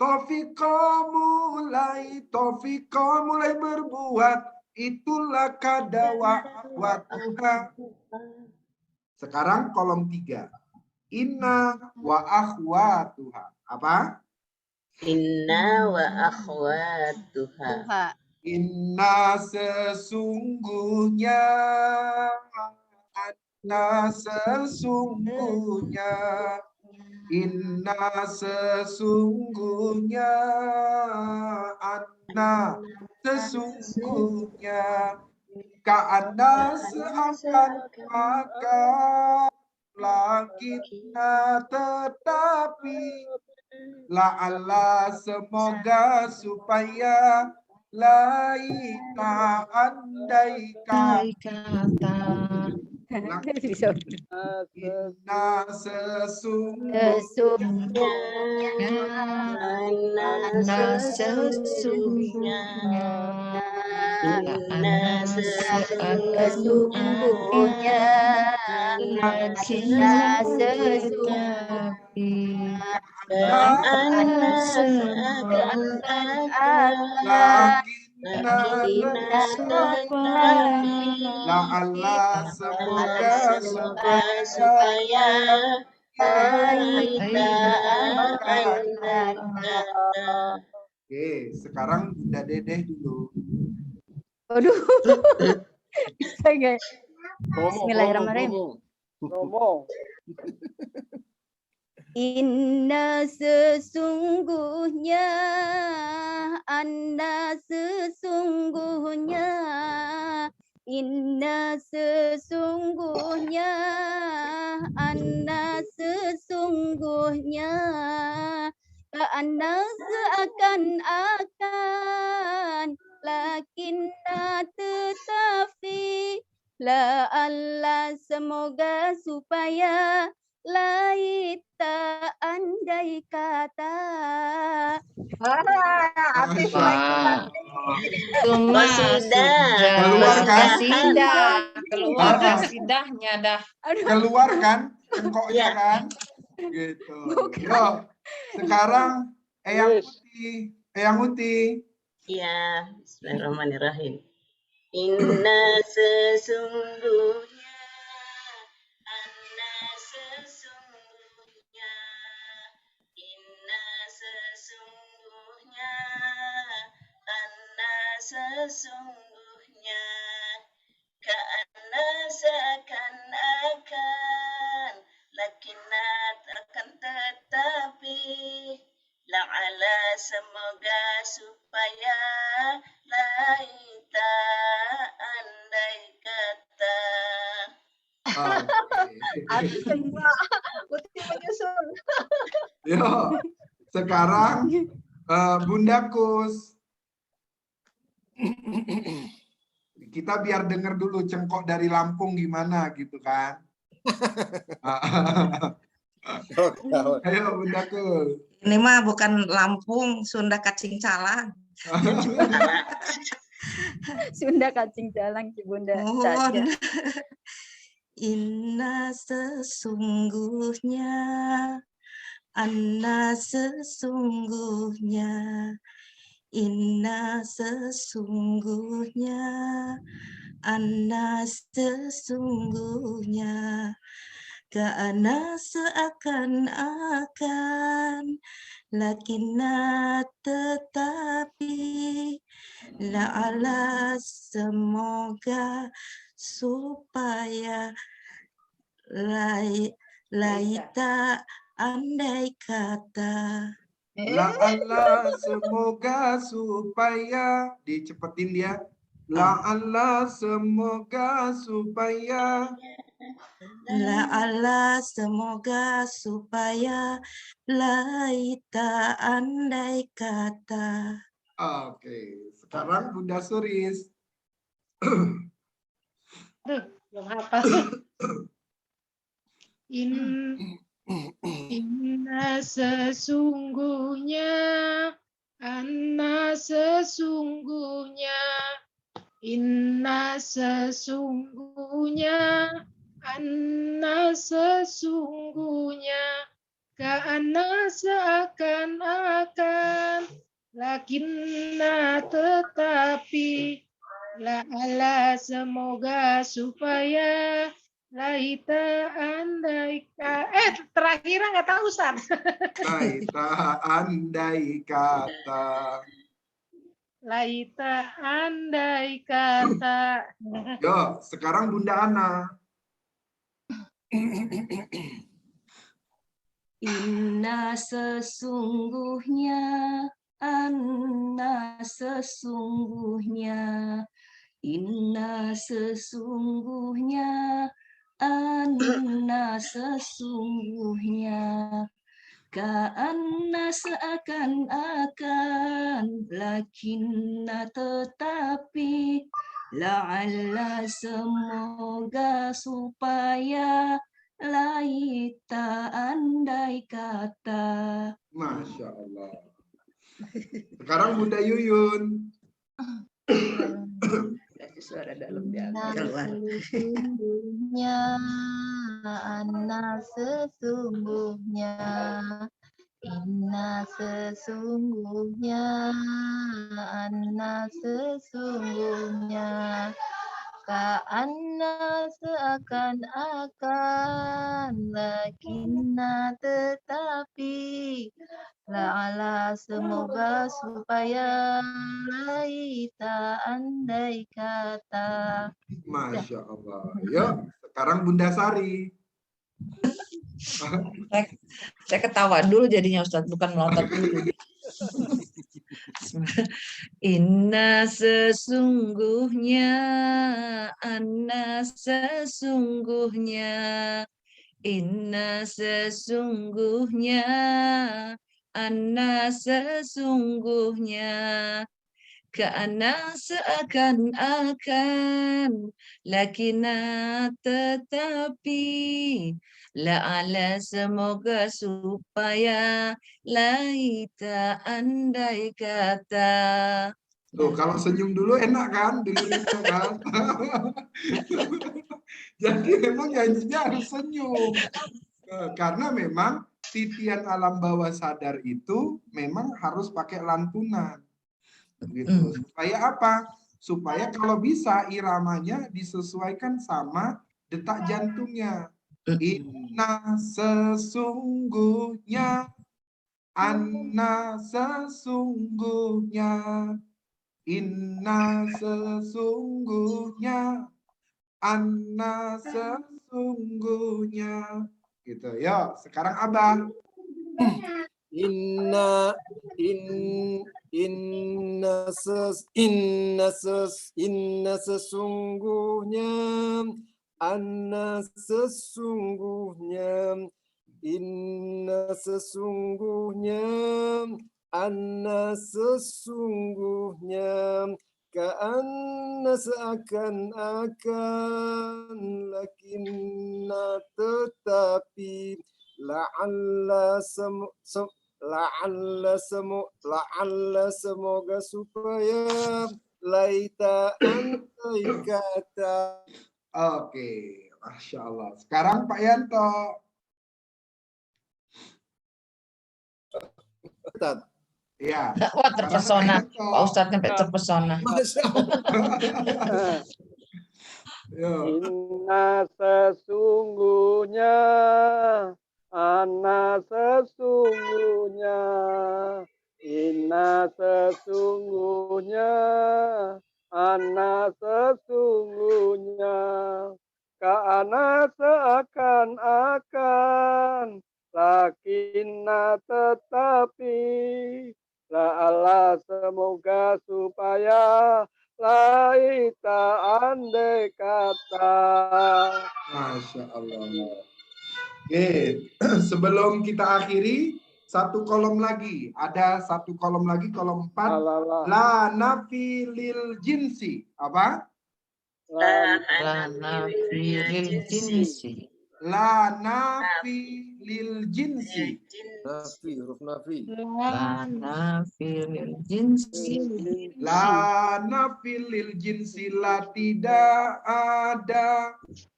Taufiqa mulai berbuat itulah kadawa akhwatuha. Sekarang kolom 3. Inna wa akhwatuha. Apa? Inna wa akhwatuha. Inna sesungguhnya. Nah, sesungguhnya Inna sesungguhnya, anna sesungguhnya, ka'anna seakan akan, lakinna tetapi, la'alla semoga supaya, laita andai kata. Bisa. Inna sesungguhnya, Karena sesungguhnya Sesungguhnya la'alla semoga supaya Oke, sekarang Bunda Dedeh dulu. Aduh. Bisa nggak? Bismillahirrahmanirrahim. Romo. Inna sesungguhnya, anna sesungguhnya, inna sesungguhnya, anna sesungguhnya, ka'anna seakan-akan, lakinna tetapi, la'alla semoga supaya, laita andai kata. Cuma Keluar kan? Keluar kasidahnya dah. Keluar kan? Cengkoknya kan? Gitu. Yo, sekarang Eyang Uti. Ya, bismillahirrahmanirrahim. Inna sesungguhnya, anna sesungguhnya, inna sesungguhnya, anna sesungguhnya, ka'anna seakan-akan, lakinna akan tetapi, la'ala semoga supaya, laita andai kata. Aduh, semua Uti menyusul. Yo, sekarang Bunda Kus. Kita biar denger dulu cengkok dari Lampung gimana gitu kan. Ayo Bunda Kus. Ini mah bukan Lampung, Sunda Kacing Calang. Sunda Kacing Calang si Bunda Mohon. Caca. Inna sesungguhnya, anna sesungguhnya, inna sesungguhnya, anna sesungguhnya, ka'anna seakan-akan, lakinna tetapi, la'ala semoga supaya, laita andai kata. La'alla semoga supaya, dicepetin dia. La'alla semoga supaya, la'alla semoga supaya, laita andai kata. Oke, sekarang Bunda Suris. Belum hafal. Inna sesungguhnya, anna sesungguhnya, inna sesungguhnya, anna sesungguhnya, ka'anna seakan-akan, lakinna tetapi, la'ala semoga supaya, laita andai terakhir nggak tahu Ustaz. Laita andai kata. Laita andai kata. Yo, sekarang Bunda Ana. Inna sesungguhnya, anna sesungguhnya, inna sesungguhnya, anna sesungguhnya, ka'anna seakan-akan, lakinna tetapi, la'alla semoga supaya, laita andai kata. Masya Allah. Sekarang Bunda Yuyun. Suara dalam dia Inna keluar. sesungguhnya, anna sesungguhnya, inna sesungguhnya, anna sesungguhnya, ka'anna seakan-akan, lakinna tetapi, la'ala semoga supaya, laita andai kata. Masya Allah. Yuk, sekarang Bunda Sari. Saya ketawa dulu jadinya Ustadz, bukan melotot dulu. Inna sesungguhnya, anna sesungguhnya, inna sesungguhnya, anna sesungguhnya, ka'anna seakan-akan, lakina tetapi, la'ala semoga supaya, laita andai kata. Tuh, kalau senyum dulu enak kan? Dengerin kan? Jadi memang nyanyinya harus senyum. Karena memang titian alam bawah sadar itu memang harus pakai lantunan. Gitu. Supaya apa? Supaya kalau bisa iramanya disesuaikan sama detak jantungnya. Inna sesungguhnya, anna sesungguhnya, inna sesungguhnya, anna sesungguhnya. Gitu. Yuk, sekarang Abah. Inna sesungguhnya, anna sesungguhnya, inna sesungguhnya, anna sesungguhnya, ka'anna seakan-akan, lakinna tetapi, la'alla semoga supaya, laita andai kata. Oke, Masya Allah. Sekarang Pak Yanto. Ustaz. Ya. Wah, terpesona. Pak Ustadz sampai terpesona. Inna sesungguhnya, anna sesungguhnya, inna sesungguhnya, anna sesungguhnya, ka'ana seakan-akan, lakinna tetapi, la'alla semoga supaya, laita andai kata. Masya Allah. Oke, sebelum kita akhiri, satu kolom lagi. Ada satu kolom lagi, kolom 4. La nafi lil jinsi. Apa? La nafi lil jinsi. La nafi lil jinsi. Nafi, huruf nafi. La nafi lil jinsi. La nafi lil jinsi, la tidak ada.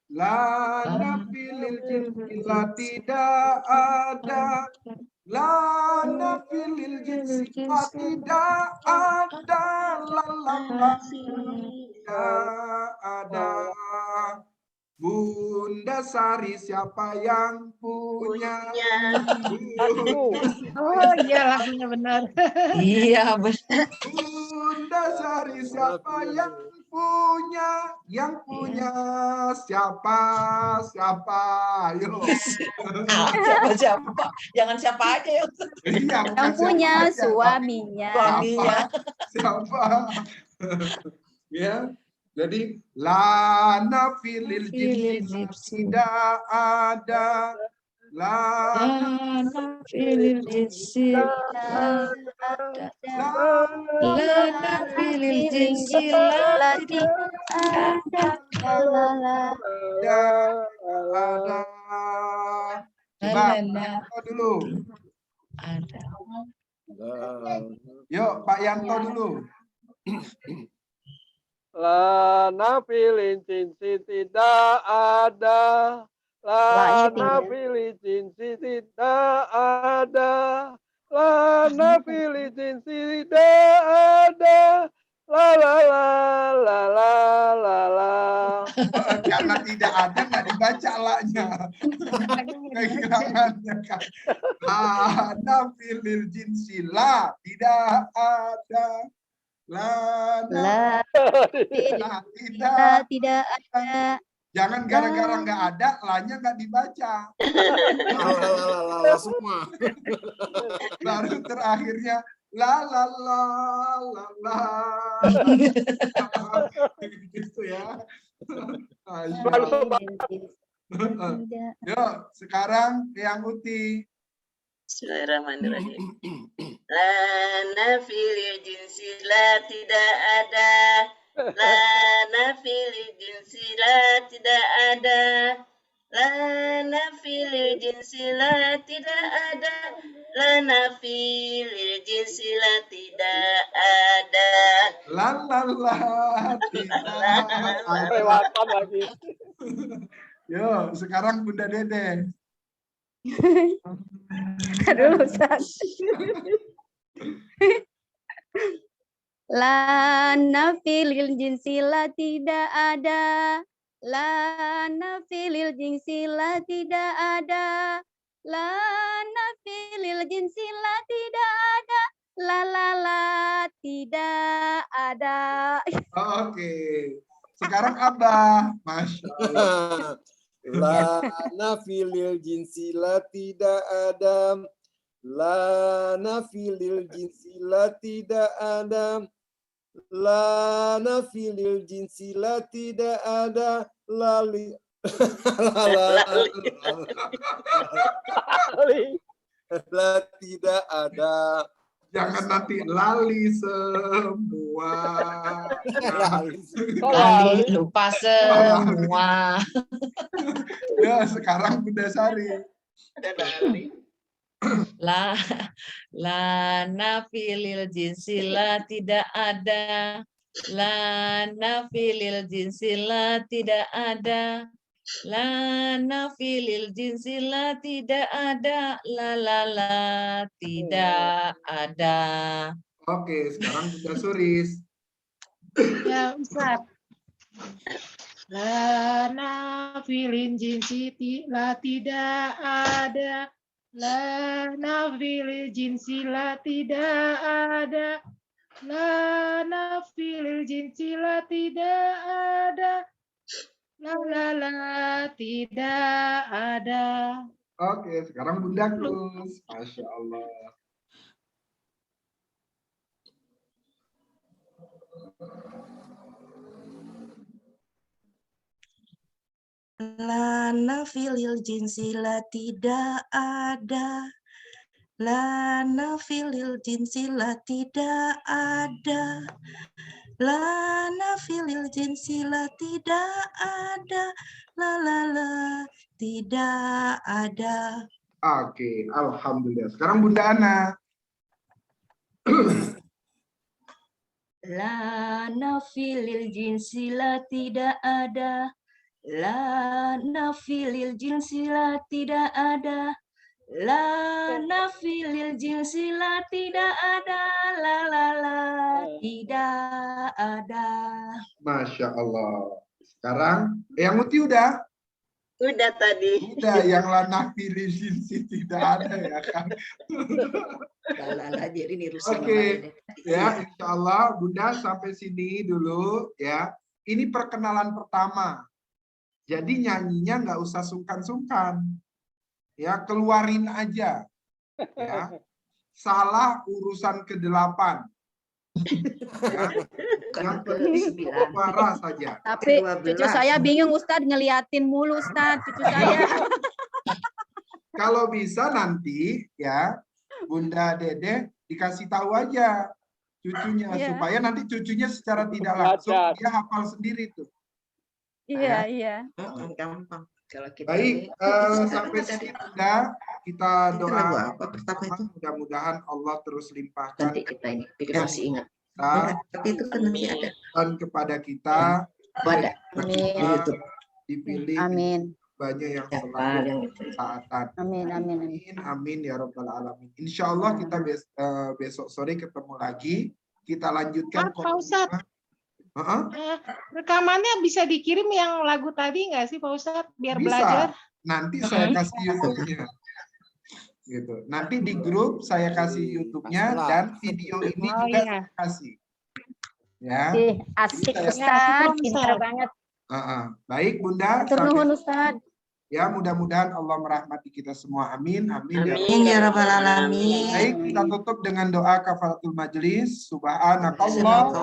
La nafi lil jinsi, la tidak ada. La nafi lil jinsi, la tidak ada. La la la, tidak ada. Bunda Sari siapa yang punya? Oh iya, lagunya benar. Iya, benar. Bunda Sari siapa yang yang punya siapa? Ayo. Siapa? Jangan siapa aja ya. Iya, bukan Yang punya siapa aja, tapi suaminya. Suaminya. siapa? Ya, jadi la nafilil jinsi tidak ada. La Nafilil jinsi nafilil jinsi la tidak ada. Coba Yanto dulu. ada. Yuk, Pak Yanto dulu. La nafilin jinsi tidak ada. La nafilin jinsi tidak ada. La nafilin jinsi tidak ada. La la la la la la la. Karena tidak ada nggak dibaca la-nya. Kehilangannya kan. La nafilil jinsi la tidak ada. La Tidak ada. Jangan gara-gara nggak ada, la-nya nggak dibaca. Semua. Baru terakhirnya la la la la la. Gitu ya. Yuk, sekarang yang Uti. Bismillahirrahmanirrahim. La nafilil jinsi la tidak ada. La nafilil jinsi la tidak ada. La nafilil jinsi la tidak ada. La nafilil jinsi la tidak ada. La la la tidak ada. Lewatan lagi. Yuk, sekarang Bunda Dede. Aduh, Ustaz. La nafilil jinsi la tidak ada. La nafilil jinsi la tidak ada. La nafilil jinsi la tidak ada. La la la tidak ada. Oke. Sekarang Abah. Masya Allah. La nafilil jinsi la tidak ada. La nafilil jinsi la tidak ada. La nafilil jinsi la tidak ada. Lali. La tidak ada. Jangan nanti lali semua. Lali, lupa semua. Ya, sekarang Bunda Sari. La nafilil jinsi la tidak ada. La nafilil jinsi la tidak ada. La nafilil jinsi la tidak ada. La tidak ada. Oke, sekarang Bunda Suris. Ya, Ustaz. La nafilin jinsi la tidak ada. La nafilil jinsi la tidak ada. La nafilil jinsi la tidak ada. La tidak ada. Oke, sekarang Bunda Kus. Masya Allah. La nafilil jinsi la tidak ada. La nafilil jinsi la tidak ada. La nafilil jinsi la tidak ada. La tidak ada. Oke, alhamdulillah. Sekarang Bunda Ana. La nafilil jinsi la tidak ada. La nafilil jinsi la tidak ada. La nafilil jinsi la tidak ada. La tidak ada. Masya Allah. Sekarang yang Uti udah? Udah tadi. Udah, yang lana pilih jinsi tidak ada ya kan? Oke, ya insya Allah Bunda sampai sini dulu ya. ini perkenalan pertama. Jadi nyanyinya nggak usah sungkan-sungkan. Ya, keluarin aja. Ya. Salah urusan ke-8. Ya. Yang penting suara saja. Tapi cucu saya bingung Ustadz, ngeliatin mulu Ustadz cucu saya. Kalau bisa nanti ya Bunda Dede dikasih tahu aja cucunya supaya nanti cucunya secara tidak langsung dia hafal sendiri tuh. Iya, iya. Gampang. Kalau kita Baik, sampai sini Bunda, kita doa mudah-mudahan Allah terus limpahkan Nanti kita ini masih ingat. Tapi itu kan nanti ada. Dan kepada kita Amin. dipilih Amin. banyak yang selalu taatan. Amin, amin, amin. Amin ya rabbal alamin. Insya Allah kita besok sore ketemu lagi. Kita lanjutkan. Pak Ustadz, rekamannya bisa dikirim yang lagu tadi nggak sih Pak Ustadz biar bisa. belajar? Nanti saya kasih YouTube-nya. Gitu. Nanti di grup saya kasih YouTube-nya dan video ini juga saya kasih. Ya. Asik Ustadz, pintar banget. Baik Bunda. Nuhun Ustadz. Ya, mudah-mudahan Allah merahmati kita semua. Amin. Amin. Amin ya rabbal alamin. Baik, kita tutup dengan doa kafaratul majelis. Subhanakallah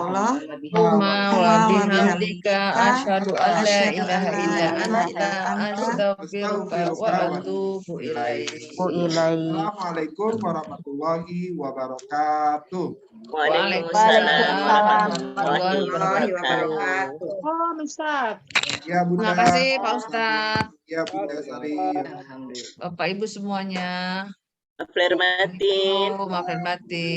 wa bihamdika asyhadu an la ilaha illa anta astaghfiruka wa atubu ilaik. Assalamualaikum warahmatullahi wabarakatuh. Waalaikumsalam warahmatullahi wabarakatuh. Oh, Ustaz. Ya, Bunda. Terima kasih Pak Ustadz. Ya, Bunda Sari. Bapak Ibu semuanya. Maaf lahir batin. Maaf lahir batin.